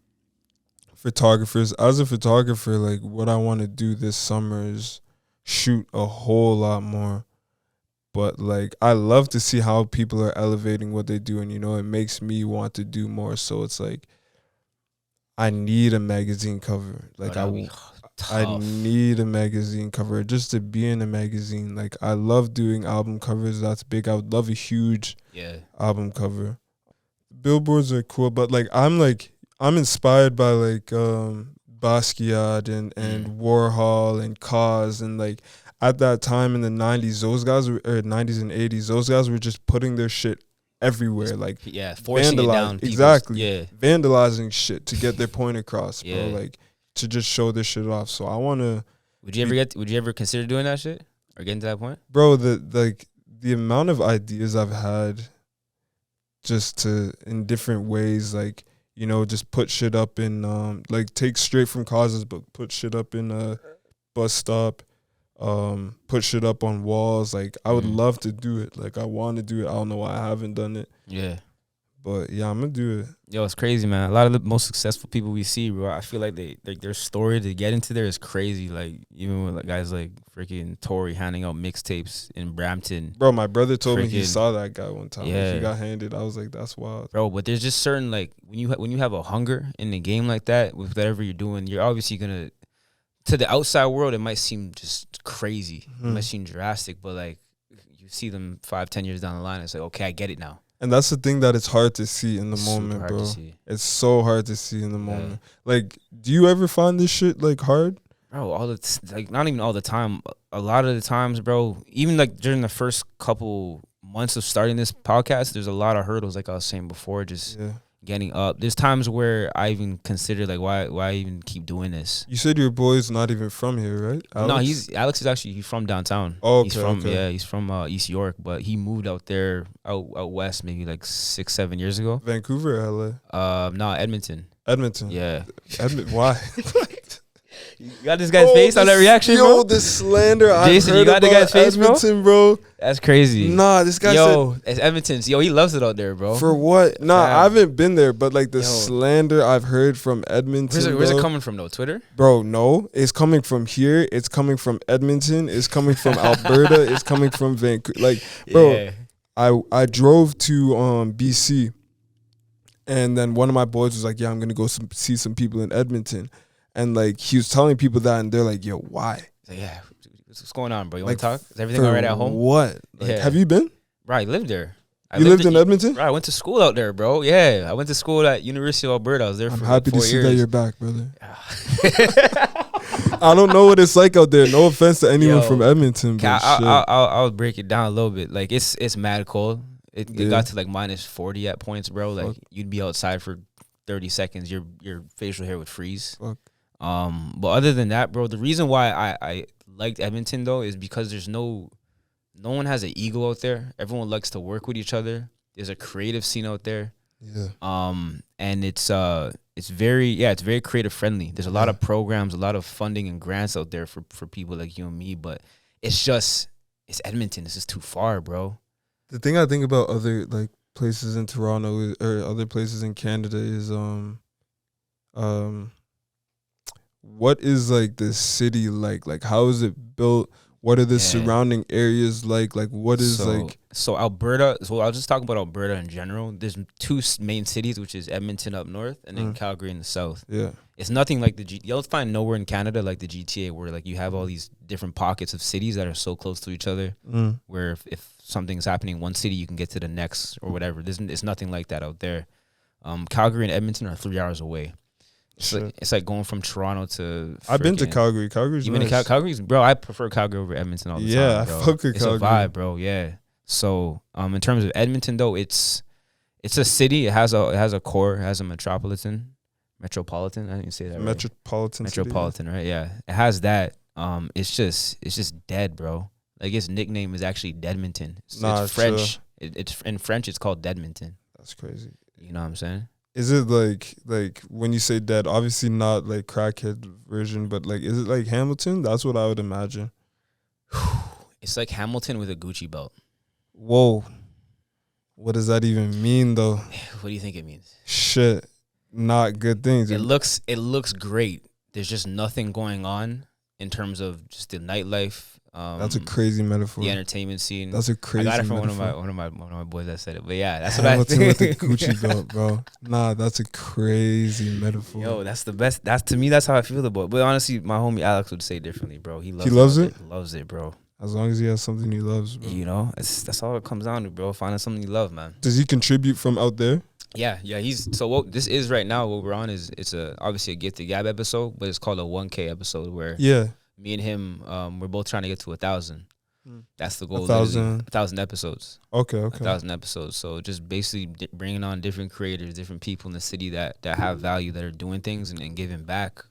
photographers. As a photographer, like what I want to do this summer is shoot a whole lot more. But like I love to see how people are elevating what they do, and you know, it makes me want to do more. So it's like I need a magazine cover. Like I need a magazine cover just to be in a magazine. Like I love doing album covers. That's big. I would love a huge album cover. Billboards are cool, but like I'm inspired by like Basquiat and Warhol and Cause, and like at that time in the 90s, those guys were 90s and 80s, those guys were just putting their shit everywhere, like forcing it down. Exactly, vandalizing shit to get their point across, bro. Like to just show their shit off. So I want to. Would you ever consider doing that shit or getting to that point, bro? The amount of ideas I've had, just to in different ways, like you know, just put shit up in like take straight from causes, but put shit up in a bus stop, put shit up on walls. Like I would love to do it. Like I want to do it. I don't know why I haven't done it. Yeah. But yeah, I'm gonna do it. Yo, it's crazy, man. A lot of the most successful people we see, bro, I feel like their story to get into there is crazy. Like even with like guys like freaking Tory handing out mixtapes in Brampton. Bro, my brother told me he saw that guy one time. Yeah. Like, he got handed. I was like, that's wild. Bro, but there's just certain like when you have a hunger in the game like that with whatever you're doing, you're obviously gonna, to the outside world it might seem just crazy. It might seem drastic, but like you see them 5-10 years down the line, it's like, okay, I get it now. And that's the thing that it's hard to see in the moment, bro. It's so hard to see in the moment. Like, do you ever find this shit like hard? Bro, like not even all the time. A lot of the times, bro, even like during the first couple months of starting this podcast, there's a lot of hurdles, like I was saying before, just getting up. There's times where I even consider like why even keep doing this. You said your boy's not even from here, right? Alex? No, Alex is actually from downtown. Oh, okay, he's from East York, but he moved out there out west maybe like 6-7 years ago. Vancouver or LA? No, Edmonton. Yeah. Why? You got this guy's face on that reaction, bro? Yo, the slander Jason, you got the guy's face, Edmonton, bro? That's crazy. Nah, this guy said... it's Edmonton's. Yo, he loves it out there, bro. For what? Nah, I haven't been there, but like the slander I've heard from Edmonton. Where's it coming from, though? Twitter? Bro, no. It's coming from here. It's coming from Edmonton. It's coming from Alberta. It's coming from Vancouver. Like, bro, I drove to BC, and then one of my boys was like, yeah, I'm going to go see some people in Edmonton. And like he was telling people that, and they're like, "Yo, why?" Like, yeah, what's going on, bro? You want to talk? Is everything all right at home? What? Like, have you been? Bro, I lived there. You lived in Edmonton? Bro, I went to school out there, bro. Yeah, I went to school at University of Alberta. I was there for 4 years. I'm happy to see that you're back, brother. I don't know what it's like out there. No offense to anyone from Edmonton, but I'll break it down a little bit. Like it's mad cold. It got to like -40 at points, bro. Like you'd be outside for 30 seconds, your facial hair would freeze. Fuck. But other than that, bro, the reason why I liked Edmonton though is because there's no one has an ego out there. Everyone likes to work with each other. There's a creative scene out there. Yeah. And it's very creative friendly. There's a lot of programs, a lot of funding and grants out there for people like you and me, but it's Edmonton. This is too far, bro. The thing I think about other like places in Toronto or other places in Canada is what is like the city like? Like how is it built? What are the surrounding areas like? Like what is So Alberta. So I'll just talk about Alberta in general. There's 2 main cities, which is Edmonton up north and then Calgary in the south. Yeah, it's nothing like you'll find nowhere in Canada like the GTA, where like you have all these different pockets of cities that are so close to each other. Where if something's happening in one city, you can get to the next or whatever. It's nothing like that out there. Calgary and Edmonton are 3 hours away. It's like going from Toronto to. I've been to Calgary. Calgary's nice. Been to Calgary's, bro. I prefer Calgary over Edmonton all the time. Yeah, I fuck with Calgary. It's a vibe, bro. Yeah. So, in terms of Edmonton, though, it's a city. It has a core. It has a metropolitan. I didn't say that. Metropolitan, right? Yeah, it has that. It's just dead, bro. Like its nickname is actually Deadmonton. It's French. It's in French. It's called Deadmonton. That's crazy. You know what I'm saying? Is it like when you say dead, obviously not like crackhead version, but like is it like Hamilton? That's what I would imagine. It's like Hamilton with a Gucci belt. Whoa. What does that even mean though? What do you think it means? Shit. Not good things. It looks great. There's just nothing going on in terms of just the nightlife. That's a crazy metaphor. The entertainment scene. That's a crazy. I got it from metaphor. one of my boys that said it. But yeah, that's Hamilton what I think. With the Gucci belt, bro. Nah, that's a crazy metaphor. Yo, that's the best. To me, that's how I feel about it. But honestly, my homie Alex would say differently, bro. He loves it. He loves it, bro. As long as he has something he loves, bro. You know, that's all it comes down to, bro. Finding something you love, man. Does he contribute from out there? Yeah. What this is right now, what we're on is it's obviously a Gifted Gab episode, but it's called a 1K episode where me and him, we're both trying to get to 1,000. That's the goal. 1,000 episodes. Okay. 1,000 episodes. So just basically bringing on different creators, different people in the city that have value, that are doing things and giving back.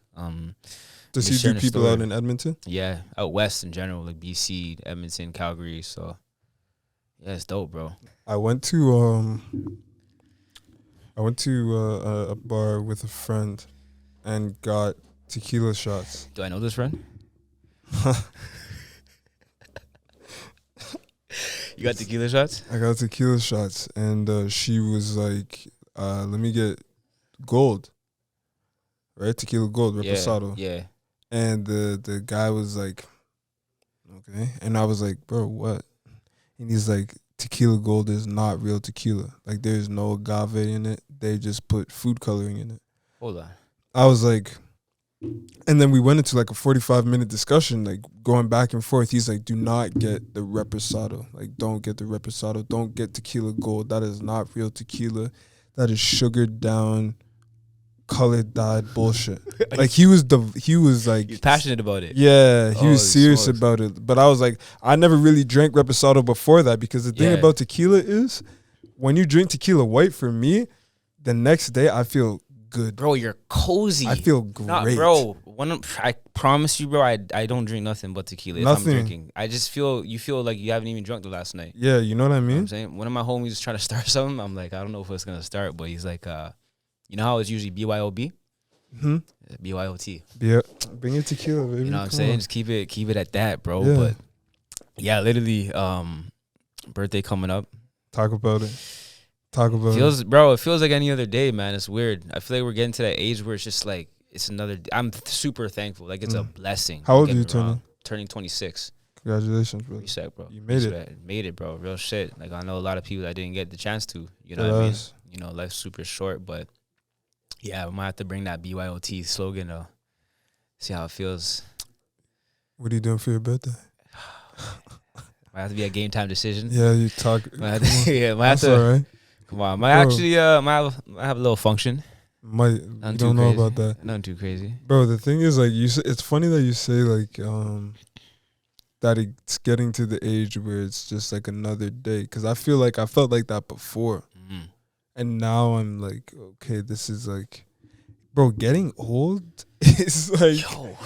Does he do people out in Edmonton? Yeah, out west in general, like BC, Edmonton, Calgary. So yeah, it's dope, bro. I went to I went to a bar with a friend and got tequila shots. Do I know this friend? You got tequila shots? I got tequila shots, and she was like, "Let me get gold, right? Tequila gold, reposado." Yeah. And the guy was like, "Okay," and I was like, "Bro, what?" And he's like, "Tequila gold is not real tequila. Like, there's no agave in it. They just put food coloring in it." Hold on. I was like, and then we went into like a 45-minute discussion, like going back and forth. He's like, "Do not get the reposado. Like, don't get the reposado. Don't get tequila gold. That is not real tequila. That is sugared down, colored dyed bullshit." Like he was like, He's passionate about it. yeah, he was serious smokes. about it. But I was like, I never really drank reposado before that, because the thing Yeah. about tequila is, when you drink tequila white, for me, the next day I feel good. Bro, you're cozy. I feel great. Nah, bro, I promise you, bro, I don't drink nothing but tequila if I'm Nothing. drinking. I just feel like you haven't even drunk the last night. Yeah, you know what I You know what mean? I'm saying? One of my homies is trying to start something. I'm like, I don't know if it's gonna start, but he's like, you know how it's usually BYOB? Hmm. BYOT. Yeah, bring your tequila, baby. You know what I'm Come saying? on. Just keep it at that, bro. Yeah. But yeah, literally, birthday coming up. Talk about it. Talk about It feels like any other day, man. It's weird. I feel like we're getting to that age where it's just like it's another. I'm super thankful. Like it's a blessing. How old Don't are you get me wrong. turning? Turning 26. Congratulations, bro. Respect, bro. You made it. Respect. Made it, bro. Real shit. Like I know a lot of people that didn't get the chance to. You know Dead what I mean? ass. You know, life's super short, but yeah, we might have to bring that BYOT slogan to see how it feels. What are you doing for your birthday? Might have to be a game time decision. Yeah, you talk. Might have to, yeah, might have That's all to. right. Come on, might Bro. actually might have a little function. You Nothing don't too know crazy. about that, Nothing too crazy. bro. The thing is, like, you say, it's funny that you say like that it's getting to the age where it's just like another day. Because I feel like I felt like that before, Mm-hmm. and now I'm like, okay, this is like, bro, getting old is like Yo,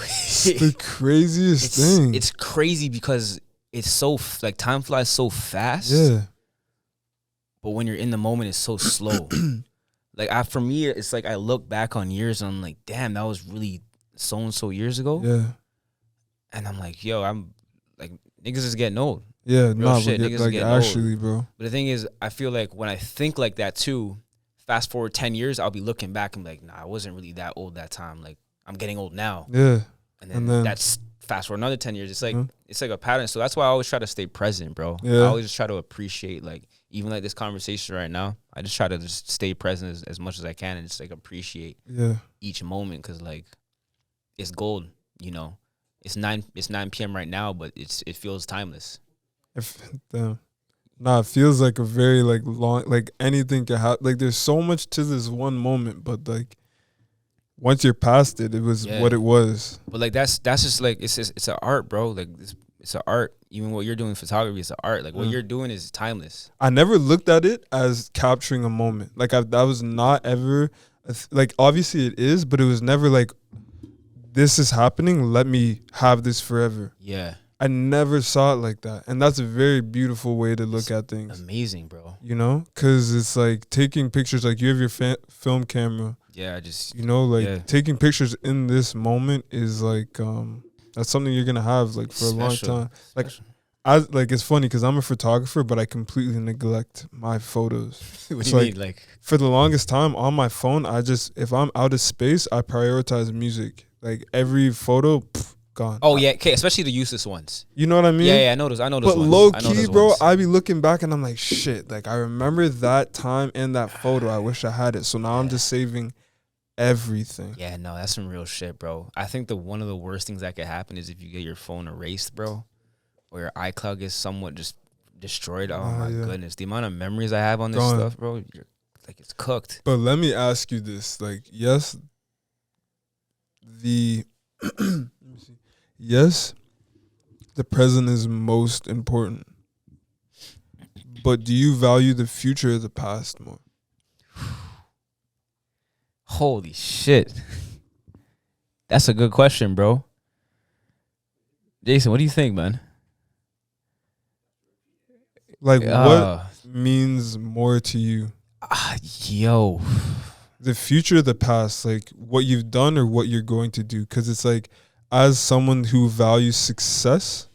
the craziest thing. it's crazy because it's so like time flies so fast. Yeah, But when you're in the moment, it's so slow. Like for me, it's like I look back on years and I'm like, damn, that was really so and so years ago. yeah, And I'm like, yo, I'm like niggas is getting old. yeah. Real Nah, shit, but niggas like getting old. actually, bro. But the thing is, I feel like when I think like that too, fast forward 10 years, I'll be looking back and be like, nah, I wasn't really that old that time. Like I'm getting old now. Yeah, And And then- that's fast forward another 10 years. It's like Mhm. it's like a pattern. So that's why I always try to stay present, bro. Yeah. I always just try to appreciate, like, even like this conversation right now. I just try to just stay present as much as I can and just like appreciate yeah. each moment, because like it's gold, you know. It's 9 p.m. right now, but it feels timeless. Damn. Nah, it feels like a very like long, like anything can happen. Like there's so much to this one moment, but like once you're past it, it was Yeah. what it was. But like that's just like it's an art, bro. Like it's an art. Even what you're doing in photography is an art. Like what you're doing is timeless. I never looked at it as capturing a moment. Like that was not ever like, obviously it is, but it was never like, this is happening, let me have this forever. Yeah. I never saw it like that, and that's a very beautiful way to look at things. Amazing, bro. You know, because it's like taking pictures. Like you have your film camera. Yeah, I just You know, like Yeah. taking pictures in this moment is like that's something you're gonna have like for a long Special. time. Like Special. it's funny because I'm a photographer, but I completely neglect my photos. What do it's you like- mean? Like For the longest time on my phone, if I'm out of space, I prioritize music. Like every photo, gone. oh yeah, okay, especially the useless ones. You know what I mean? Yeah, I know those. But ones. low I know key, those bro, ones. I be looking back and I'm like, shit. Like I remember that time and that photo. I wish I had it. So now I'm just saving everything. Yeah, no, that's some real shit, bro. I think one of the worst things that could happen is if you get your phone erased, bro, or your iCloud gets somewhat just destroyed. Oh my yeah. goodness, the amount of memories I have on this Gone. stuff, bro, like it's cooked. But let me ask you this: like, yes, let me see. Yes, the present is most important. But do you value the future or the past more? Holy shit, that's a good question, bro. Jason, what do you think, man? Like, Uh, what means more to you? Yo. The future, the past, like what you've done or what you're going to do. Because it's like, as someone who values success,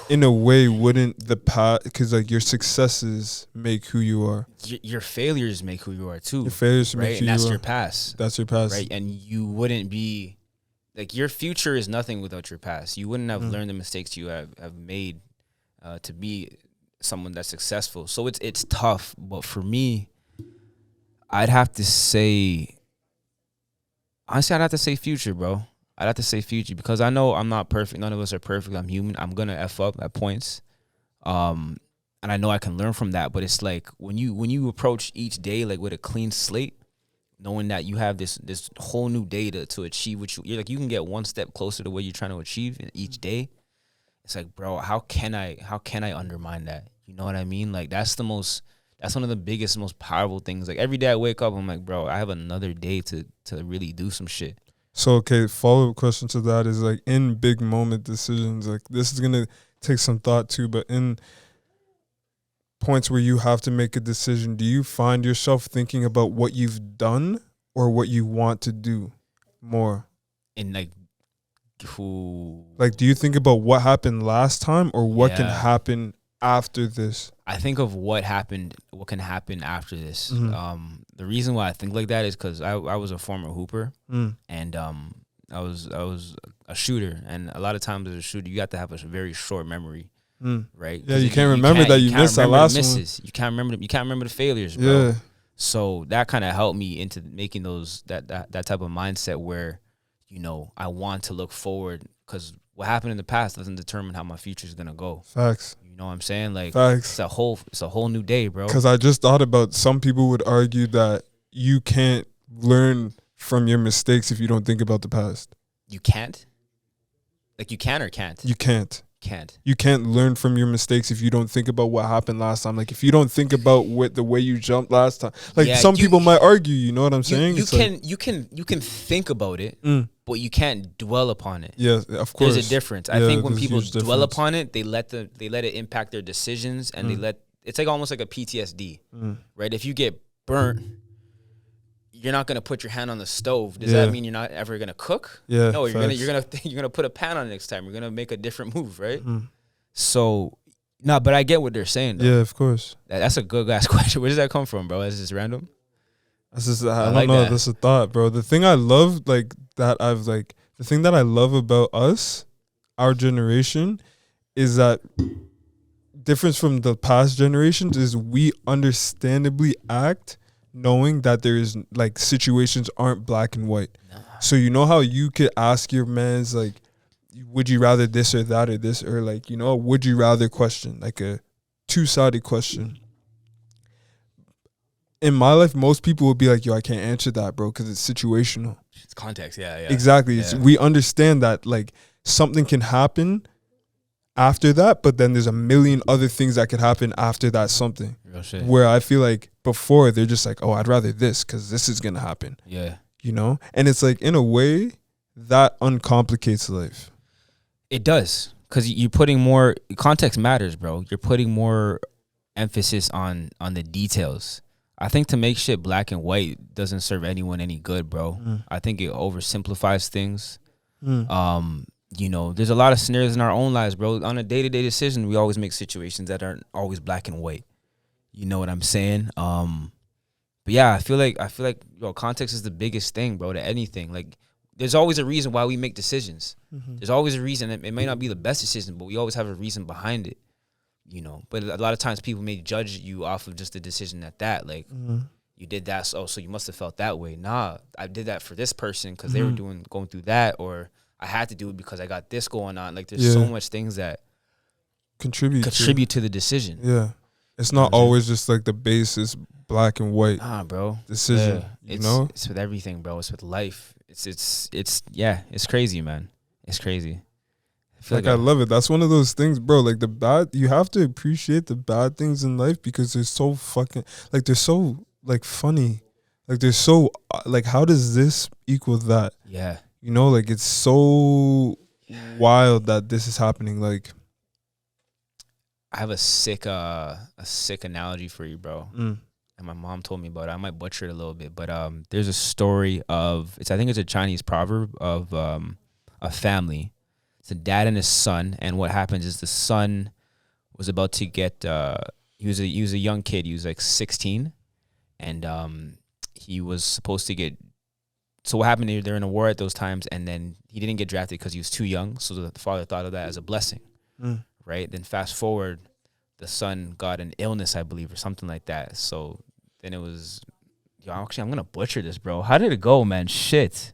in a way, wouldn't the past, because like your successes make who you are. Your failures make who you are too. Your failures right? make who and you are. that's your past. That's your past. Right. And you wouldn't be, like, your future is nothing without your past. You wouldn't have learned the mistakes you have made to be someone that's successful. So it's tough. But for me, I'd have to say, honestly, I'd have to say future, bro. I'd have to say future because I know I'm not perfect. None of us are perfect. I'm human. I'm going to F up at points. And I know I can learn from that. But it's like when you approach each day like with a clean slate, knowing that you have this whole new day to achieve what you're like, you can get one step closer to what you're trying to achieve in each day. It's like, bro, how can I undermine that? You know what I mean? Like that's one of the biggest, most powerful things. Like every day I wake up, I'm like, bro, I have another day to really do some shit. So, okay, follow-up question to that is like in big moment decisions, like this is going to take some thought too, but in points where you have to make a decision, do you find yourself thinking about what you've done or what you want to do more? And like, who? Like, do you think about what happened last time or what can happen after this? I think of what can happen after this. Mm-hmm. The reason why I think like that is because I was a former hooper, and I was a shooter, and a lot of times as a shooter, you have to have a very short memory, right? Yeah, you can't remember that you missed that last one. You can't remember the failures, bro. Yeah. So that kind of helped me into making that type of mindset where, you know, I want to look forward because what happened in the past doesn't determine how my future is gonna go. Facts. You know what I'm saying? Like, facts. It's a whole new day, bro. Because I just thought about some people would argue that you can't learn from your mistakes if you don't think about the past. You can't? Like, you can or can't? You can't. Can't. You can't learn from your mistakes if you don't think about what happened last time. Like, if you don't think about the way you jumped last time. Like, some people might argue, you know what I'm saying? You can think about it, but you can't dwell upon it. Yeah, of course. There's a difference. I think when people dwell upon it, they let it impact their decisions, and it's like almost like a PTSD, right? If you get burnt, you're not gonna put your hand on the stove. Does that mean you're not ever gonna cook? Yeah. No, you're gonna put a pan on it next time. You're gonna make a different move, right? So, but I get what they're saying, though. Yeah, of course. That's a good ass question. Where does that come from, bro? Is this random? That's just, I don't know. That's a thought, bro. The thing I love, the thing that I love about us, our generation, is that difference from the past generations is we understandably act knowing that there is, like, situations aren't black and white. Nah. So you know how you could ask your mans, like, would you rather this or that or this, or, like, you know, would you rather question, like a two-sided question. In my life, most people would be like, yo, I can't answer that, bro, because it's situational. It's context, yeah. Exactly. Yeah. We understand that, like, something can happen after that, but then there's a million other things that could happen after that something. Real shit. Where I feel like before, they're just like, oh, I'd rather this because this is going to happen. Yeah. You know? And it's like, in a way, that uncomplicates life. It does. Because you're putting more, context matters, bro. You're putting more emphasis on the details. I think to make shit black and white doesn't serve anyone any good, bro. I think it oversimplifies things. You know, there's a lot of scenarios in our own lives, bro. On a day-to-day decision, we always make situations that aren't always black and white. You know what I'm saying? But yeah, I feel like yo, context is the biggest thing, bro, to anything. Like, there's always a reason why we make decisions. There's always a reason. It may not be the best decision, but we always have a reason behind it. You know, but a lot of times people may judge you off of just the decision that like you did that, so you must have felt that way. Nah, I did that for this person because they were going through that, or I had to do it because I got this going on. Like, there's so much things that contribute to the decision. Yeah, it's not always just like the basis black and white. Nah, bro. Decision. You know, it's with everything, bro. It's with life. It's crazy, man. It's crazy. I love it. That's one of those things, bro. Like, you have to appreciate the bad things in life because they're so fucking, like, they're so, like, funny. Like, they're so, like, how does this equal that? Yeah. You know, like, it's so wild that this is happening. Like, I have a sick analogy for you, bro. and my mom told me about it. I might butcher it a little bit, but there's a story of I think it's a Chinese proverb of a family. It's a dad and his son, and what happens is the son was about to get he was a young kid. He was like 16, and he was supposed to get. So what happened? They're in a war at those times, and then he didn't get drafted because he was too young. So the father thought of that as a blessing, right? Then fast forward, the son got an illness, I believe, or something like that. So then it was, actually, I'm gonna butcher this, bro. How did it go, man? Shit.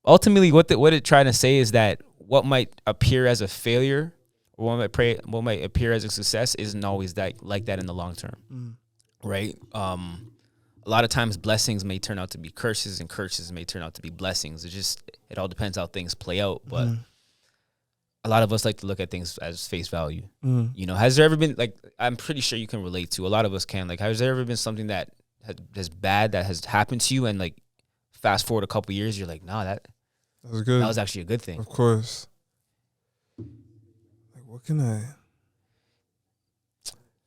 Ultimately, what it trying to say is that what might appear as a failure or what might appear as a success isn't always that like that in the long term, right? A lot of times blessings may turn out to be curses, and curses may turn out to be blessings. It all depends how things play out. But a lot of us like to look at things as face value. You know, has there ever been, like, I'm pretty sure you can relate to, a lot of us can, like, has there ever been something that has bad that has happened to you, and like fast forward a couple years, you're like, nah, that was good. That was actually a good thing. Of course. Like, what can I?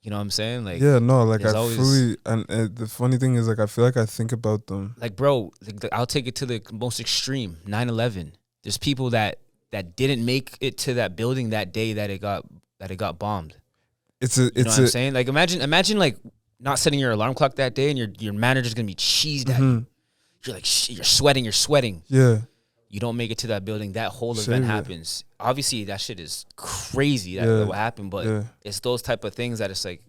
You know what I'm saying? Like, yeah, no, like I always, fully, and the funny thing is, like, I feel like I think about them. Like, bro, I'll take it to the most extreme. 9/11. There's people that didn't make it to that building that day that it got bombed. You know what I'm saying? Like, imagine like not setting your alarm clock that day, and your manager's gonna be cheesed at you. You're like, you're sweating. Yeah. You don't make it to that building. That whole event happens. Obviously, that shit is crazy. That what happened, but it's those type of things that it's like,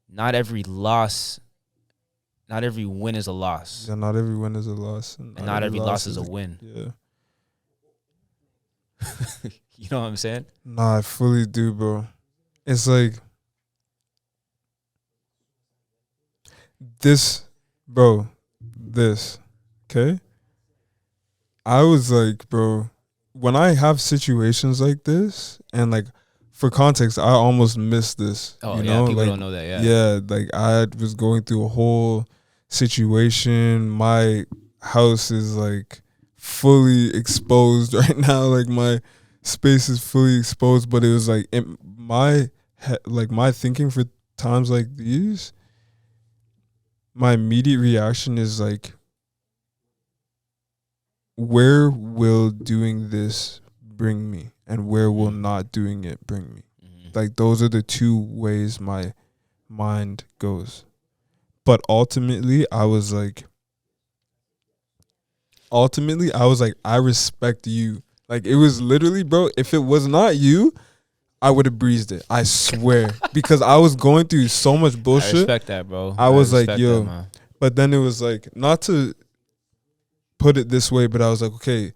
not every win is a loss. Yeah, not every win is a loss, and not every loss is a win. Yeah. You know what I'm saying? Nah, I fully do, bro. It's like this, bro. Okay? I was like, bro, when I have situations like this, and like, for context, I almost missed this. Oh, you yeah, know? people like, don't know that, yeah. Yeah, like, I was going through a whole situation. My house is like fully exposed right now. Like, my space is fully exposed, but it was like my thinking for times like these, my immediate reaction is like, where will doing this bring me, and where will not doing it bring me? Like, those are the two ways my mind goes. But ultimately I was like, I respect you. Like, it was literally, bro, if it was not you, I would have breezed it. I swear. Because I was going through so much bullshit. I respect that, bro. I was like, yo. But then it was like, not to put it this way, but I was like, okay,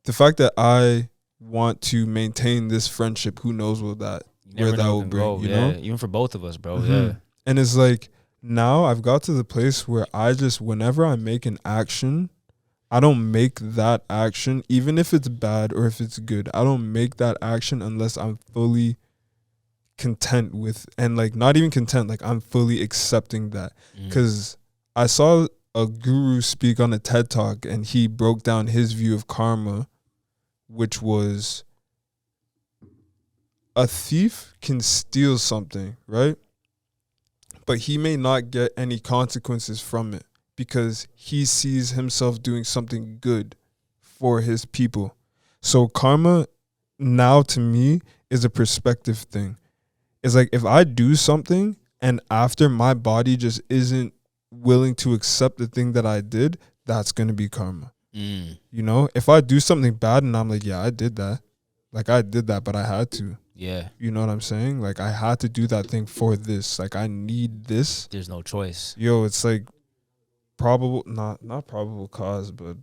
the fact that I want to maintain this friendship, who knows where that will bring, you know? Even for both of us, bro. Yeah. And it's like, now I've got to the place where I just, whenever I make an action, I don't make that action, even if it's bad or if it's good, I don't make that action unless I'm fully content with, and like, not even content, like, I'm fully accepting that. Because I saw a guru speak on a TED Talk, and he broke down his view of karma, which was, a thief can steal something, right? But he may not get any consequences from it, because he sees himself doing something good for his people. So karma now, to me, is a perspective thing. It's like, if I do something and after my body just isn't willing to accept the thing that I did, that's going to be karma. You know, if I do something bad and I'm like, yeah, I did that. Like, I did that, but I had to. Yeah. You know what I'm saying? Like, I had to do that thing for this. Like, I need this. There's no choice. Yo, it's like not probable cause, but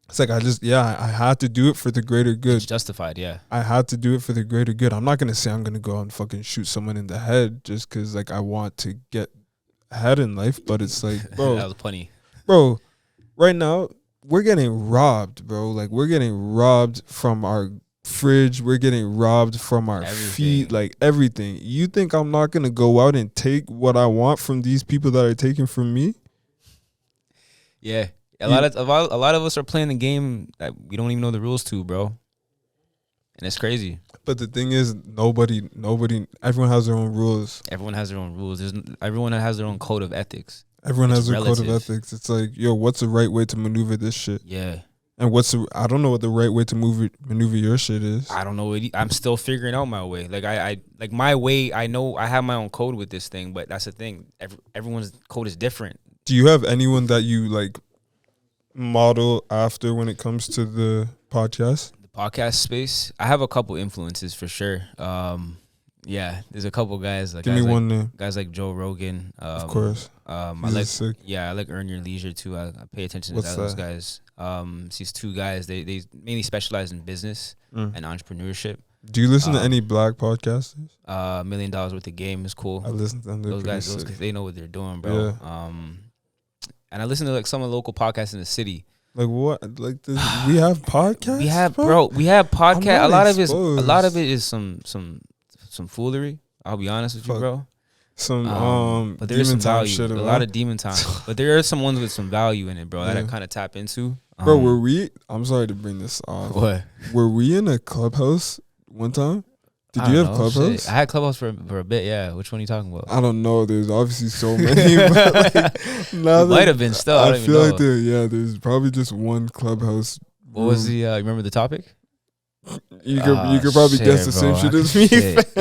it's like, I had to do it for the greater good. It's justified, yeah. I had to do it for the greater good. I'm not going to say I'm going to go out and fucking shoot someone in the head just because, like, I want to get ahead in life, but it's like, bro. That was funny. Bro, right now, we're getting robbed, bro. Like, we're getting robbed from our fridge. We're getting robbed from our feet, like, everything. You think I'm not going to go out and take what I want from these people that are taking from me? Yeah. A lot of us are playing the game that we don't even know the rules to, bro. and it's crazy. But the thing is, nobody, everyone has their own rules. Everyone has their own rules. Everyone has their own code of ethics. Everyone has their code of ethics. It's like, yo, what's the right way to maneuver this shit? Yeah. And I don't know what the right way to maneuver your shit is. I don't know. I'm still figuring out my way. Like I like my way. I know I have my own code with this thing, but that's the thing. Everyone's code is different. Do you have anyone that you like model after when it comes to the podcast? The podcast space. I have a couple influences for sure. Yeah, there's a couple guys. Like Give me one name. Guys like Joe Rogan. Of course. I like sick. Yeah, I like Earn Your Leisure too. I pay attention to those guys. These two guys, they mainly specialize in business and entrepreneurship. Do you listen to any black podcasters? $1 Million Worth of Game is cool. I listen to them. Those guys, they know what they're doing, bro. Yeah. And I listen to like some of the local podcasts in the city. Like what? Like this, we have podcasts. We have, bro. We have podcasts. A lot of it is some foolery. I'll be honest with you, bro. But there is some value. Shit, a lot of demon time. But there are some ones with some value in it, bro. That I kind of tap into. Bro, I'm sorry to bring this off. What? Were we in a clubhouse one time? Did you have Clubhouse? Shit. I had Clubhouse for a bit, yeah. Which one are you talking about? I don't know. There's obviously so many. But like, might have been still. I feel like there's probably just one Clubhouse. What was the, you remember the topic? You could probably guess the same shit as me.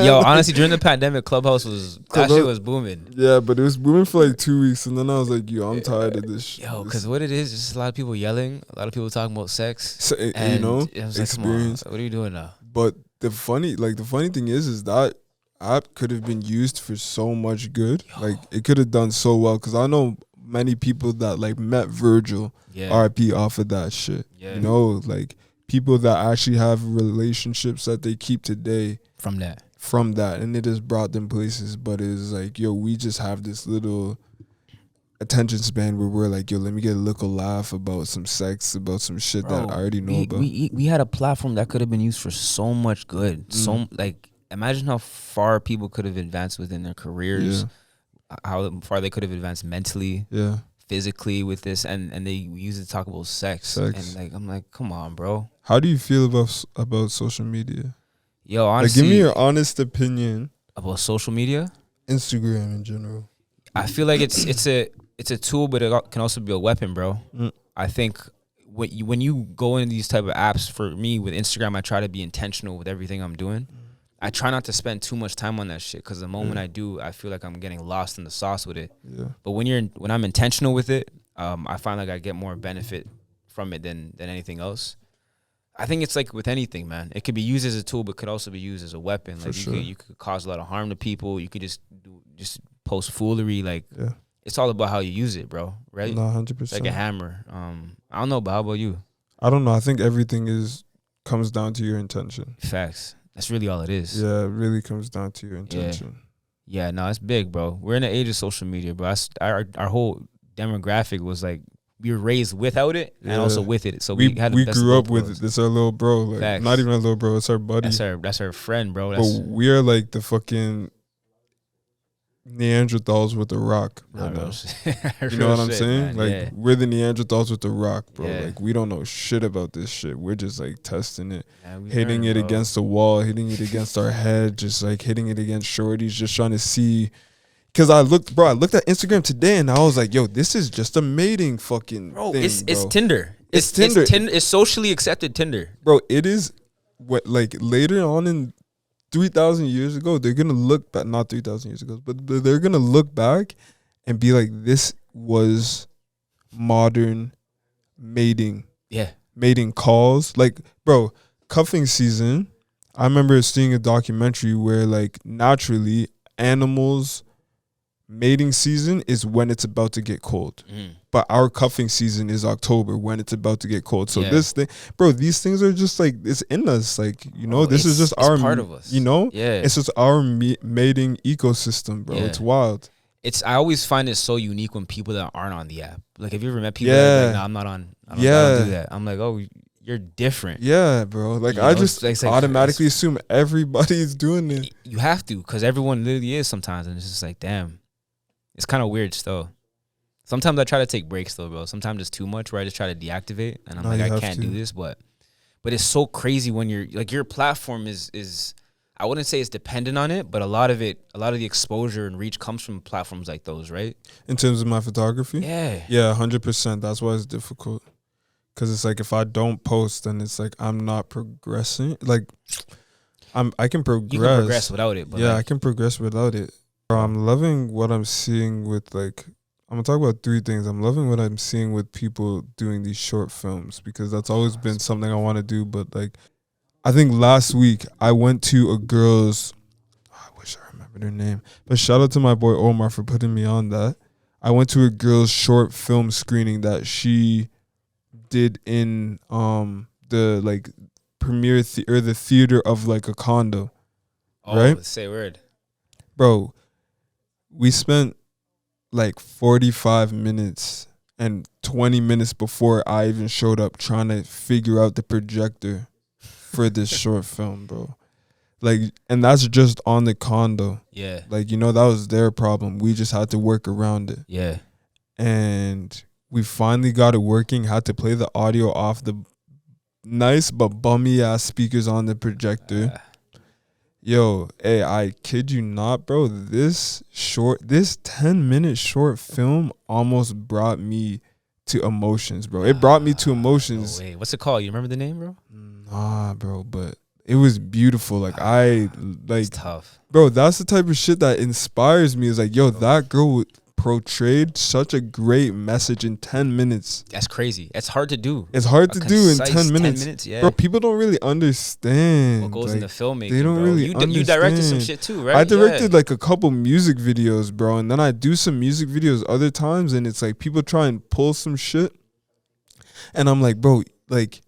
Yo, honestly, during the pandemic, Clubhouse that shit was booming. Yeah, but it was booming for like 2 weeks, and then I was like, yo, I'm tired of this shit. Yo, because what it is just a lot of people yelling, a lot of people talking about sex. So, and I was like, experience. Come on, what are you doing now? But the funny thing is that app could have been used for so much good. Yo. Like, it could have done so well, because I know many people that like met Virgil, RIP, off of that shit. Yeah. You know, like people that actually have relationships that they keep today from that, and it has brought them places. But it's like, yo, we just have this little attention span where we're like, yo, let me get a little laugh about some sex, about some shit that I already know about. We had a platform that could have been used for so much good. So like, imagine how far people could have advanced within their careers, how far they could have advanced mentally, physically with this, and they use it to talk about sex. And like, I'm like, come on, bro. How do you feel about social media? Yo, honestly, like, give me your honest opinion about social media, Instagram in general. I feel like it's a tool, but it can also be a weapon, bro. I think when you go into these type of apps, for me with Instagram, I try to be intentional with everything I'm doing. I try not to spend too much time on that shit, because the moment I do, I feel like I'm getting lost in the sauce with it. Yeah. But when I'm intentional with it, I find like I get more benefit from it than anything else. I think it's like with anything, man. It could be used as a tool, but could also be used as a weapon. Like you could cause a lot of harm to people. You could just post foolery. Like it's all about how you use it, bro. Right? No, 100%. It's like a hammer. I don't know, but how about you? I don't know. I think everything comes down to your intention. Facts. That's really all it is. Yeah, it really comes down to your intention. Yeah, no, it's big, bro. We're in the age of social media, bro. Our whole demographic was like, we were raised without it and also with it. So we grew up with it. It's our little bro. Like, not even our little bro. It's our buddy. That's our friend, bro. But we are like the fucking Neanderthals with the rock right now. You know what I'm saying? Man. Like, we're the Neanderthals with the rock, bro. Like, we don't know shit about this shit. We're just like testing it, hitting it against the wall, hitting it against our head, just like hitting it against shorties, just trying to see. Because I looked at Instagram today and I was like, yo, this is just a mating fucking thing, it's Tinder. It's Tinder. It's socially accepted Tinder. Bro, it is what, like, later on in 3,000 years ago, they're going to look back, not 3,000 years ago, but they're going to look back and be like, this was modern mating. Yeah. Mating calls. Like, bro, cuffing season, I remember seeing a documentary where, like, naturally animals' mating season is when it's about to get cold. But our cuffing season is October, when it's about to get cold. So this thing, bro, these things are just like, it's in us. Like, you know, this is just our part of us. You know? Yeah. It's just our mating ecosystem, bro. Yeah. It's wild. I always find it so unique when people that aren't on the app. Like, have you ever met people that are like, no, I'm not on, I don't do that. I'm like, oh, you're different. Yeah, bro. Like, I just automatically assume everybody's doing it. You have to, because everyone literally is sometimes. And it's just like, damn. It's kind of weird still. Sometimes I try to take breaks though, bro. Sometimes it's too much where I just try to deactivate and I'm like, I can't do this. But But it's so crazy when you're like your platform is I wouldn't say it's dependent on it, but a lot of the exposure and reach comes from platforms like those, right? In terms of my photography? Yeah. Yeah, 100%. That's why it's difficult. Because it's like if I don't post, then it's like I'm not progressing. Like I can progress. You can progress without it. But yeah, like, I can progress without it. I'm loving what I'm seeing with like, I'm going to talk about 3 things. I'm loving what I'm seeing with people doing these short films because that's always been something I want to do. But like, I think last week I went to a girl's, I wish I remembered her name, but shout out to my boy Omar for putting me on that. I went to a girl's short film screening that she did in the like premiere or the theater of like a condo. Right? Say word. Bro, we spent like 45 minutes and 20 minutes before I even showed up trying to figure out the projector for this short film, bro. Like, and that's just on the condo. Yeah. Like, that was their problem. We just had to work around it. Yeah. And we finally got it working, had to play the audio off the nice but bummy ass speakers on the projector. Yo, hey, I kid you not, bro. This 10-minute short film almost brought me to emotions, bro. It brought me to emotions. No way. What's it called? You remember the name, bro? Nah, bro, but it was beautiful. Like It's tough. Bro, that's the type of shit that inspires me. Is like, yo, that girl portrayed such a great message in 10 minutes. That's crazy. It's hard to do. It's hard to do in 10 minutes. 10 minutes, yeah. Bro, people don't really understand What goes into filmmaking, they don't bro. really You directed some shit too, right? I directed like a couple music videos, bro, and then I do some music videos other times, and it's like people try and pull some shit, and I'm like, bro, like,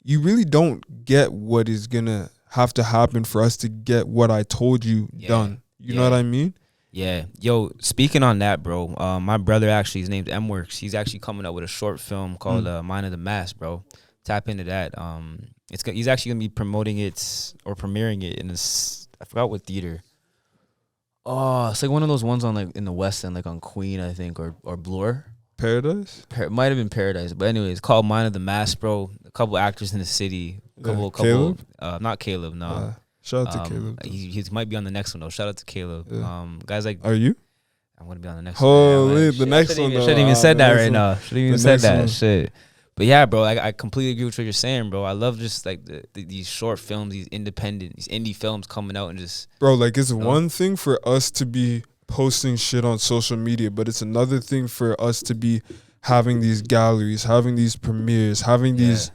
you really don't get what is gonna have to happen for us to get what I told you done. You know what I mean? Yeah. Yo, speaking on that, bro, my brother actually, his name's M-Works. He's actually coming up with a short film called Mind of the Mass, bro. Tap into that. He's actually going to be promoting it or premiering it in this, I forgot what theater. Oh, it's like one of those ones on like in the West End, like on Queen, I think, or Bloor. Paradise? Might have been Paradise. But anyway, it's called Mind of the Mass, bro. A couple actors in the city. Caleb? Not Caleb, no. Shout out to Caleb. He might be on the next one though. Shout out to Caleb. Guys like, are you? I'm gonna be on the next Holy, one. the next one. Shouldn't even said that right now. Shouldn't even said that shit. But yeah, bro, I completely agree with what you're saying, bro. I love just like these short films, these indie films coming out and just. Bro, like it's one thing for us to be posting shit on social media, but it's another thing for us to be having these galleries, having these premieres, having these.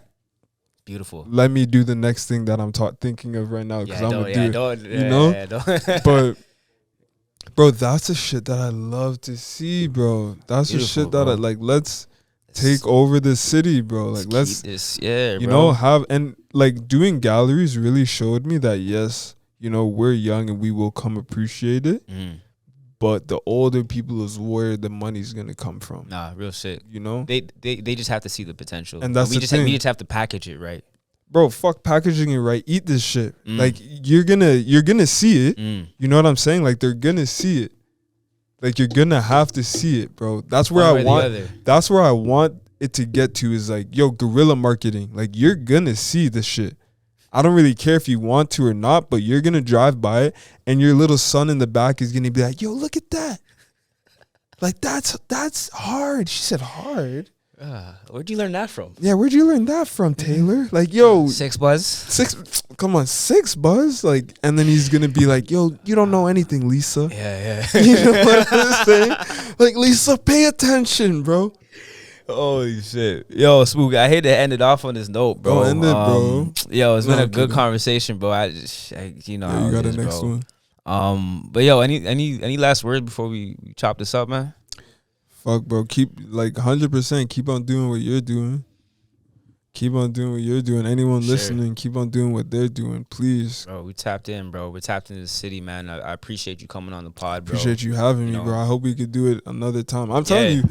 Beautiful. Let me do the next thing that I'm thinking of right now because I'm gonna do it. You know, but bro, that's the shit that I love to see, bro. That's the shit that I like. Let's take over the city, bro. Like let's this, you know, have and like doing galleries really showed me that yes, we're young and we will come appreciate it. But the older people is where the money's gonna come from. Nah, real shit. They just have to see the potential, and that's we just have to package it right. Bro, fuck packaging it right. Eat this shit. Like you're gonna see it. You know what I'm saying? Like they're gonna see it. Like you're gonna have to see it, bro. That's where I want. That's where I want it to get to. Is like, yo, guerrilla marketing. Like you're gonna see the shit. I don't really care if you want to or not, but you're going to drive by it and your little son in the back is going to be like, yo, look at that. Like, that's hard. She said hard. Where'd you learn that from? Yeah, where'd you learn that from, Taylor? Like, yo. 6 Buzz? Come on, 6 Buzz? Like, and then he's going to be like, yo, you don't know anything, Lisa. Yeah. You know what I'm saying? Like, Lisa, pay attention, bro. Holy shit. Yo, Spook, I hate to end it off on this note, bro. End it, bro. Yo, it's been a good conversation, bro. You got the next one. But yo, any last words before we chop this up, man? Fuck, bro. Keep, like, 100% keep on doing what you're doing. Keep on doing what you're doing. Anyone listening, keep on doing what they're doing, please. Bro, we tapped in, bro. We're tapped into the city, man. I appreciate you coming on the pod, bro. Appreciate you having me, bro. I hope we could do it another time. I'm telling you,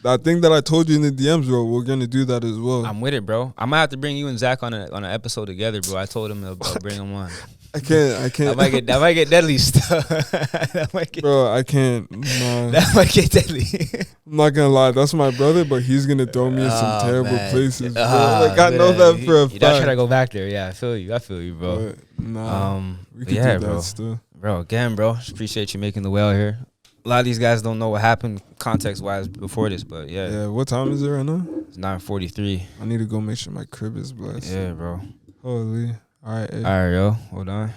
that thing that I told you in the DMs, bro, we're going to do that as well. I'm with it, bro. I might have to bring you and Zach on an episode together, bro. I told him to bring him on. I can't. That might get deadly stuff. Bro, I can't. Nah. That might get deadly. I'm not gonna lie, that's my brother, but he's gonna throw me in some terrible places. Bro. Like I know that for a fact. You're not trying to go back there. Yeah, I feel you, bro. But, nah, we could do that bro. still. Bro, again, bro, just appreciate you making the way out here. A lot of these guys don't know what happened context-wise before this, but yeah. Yeah, what time is it right now? It's 9:43. I need to go make sure my crib is blessed. Yeah, bro. Holy. All right. All right, yo. Hold on.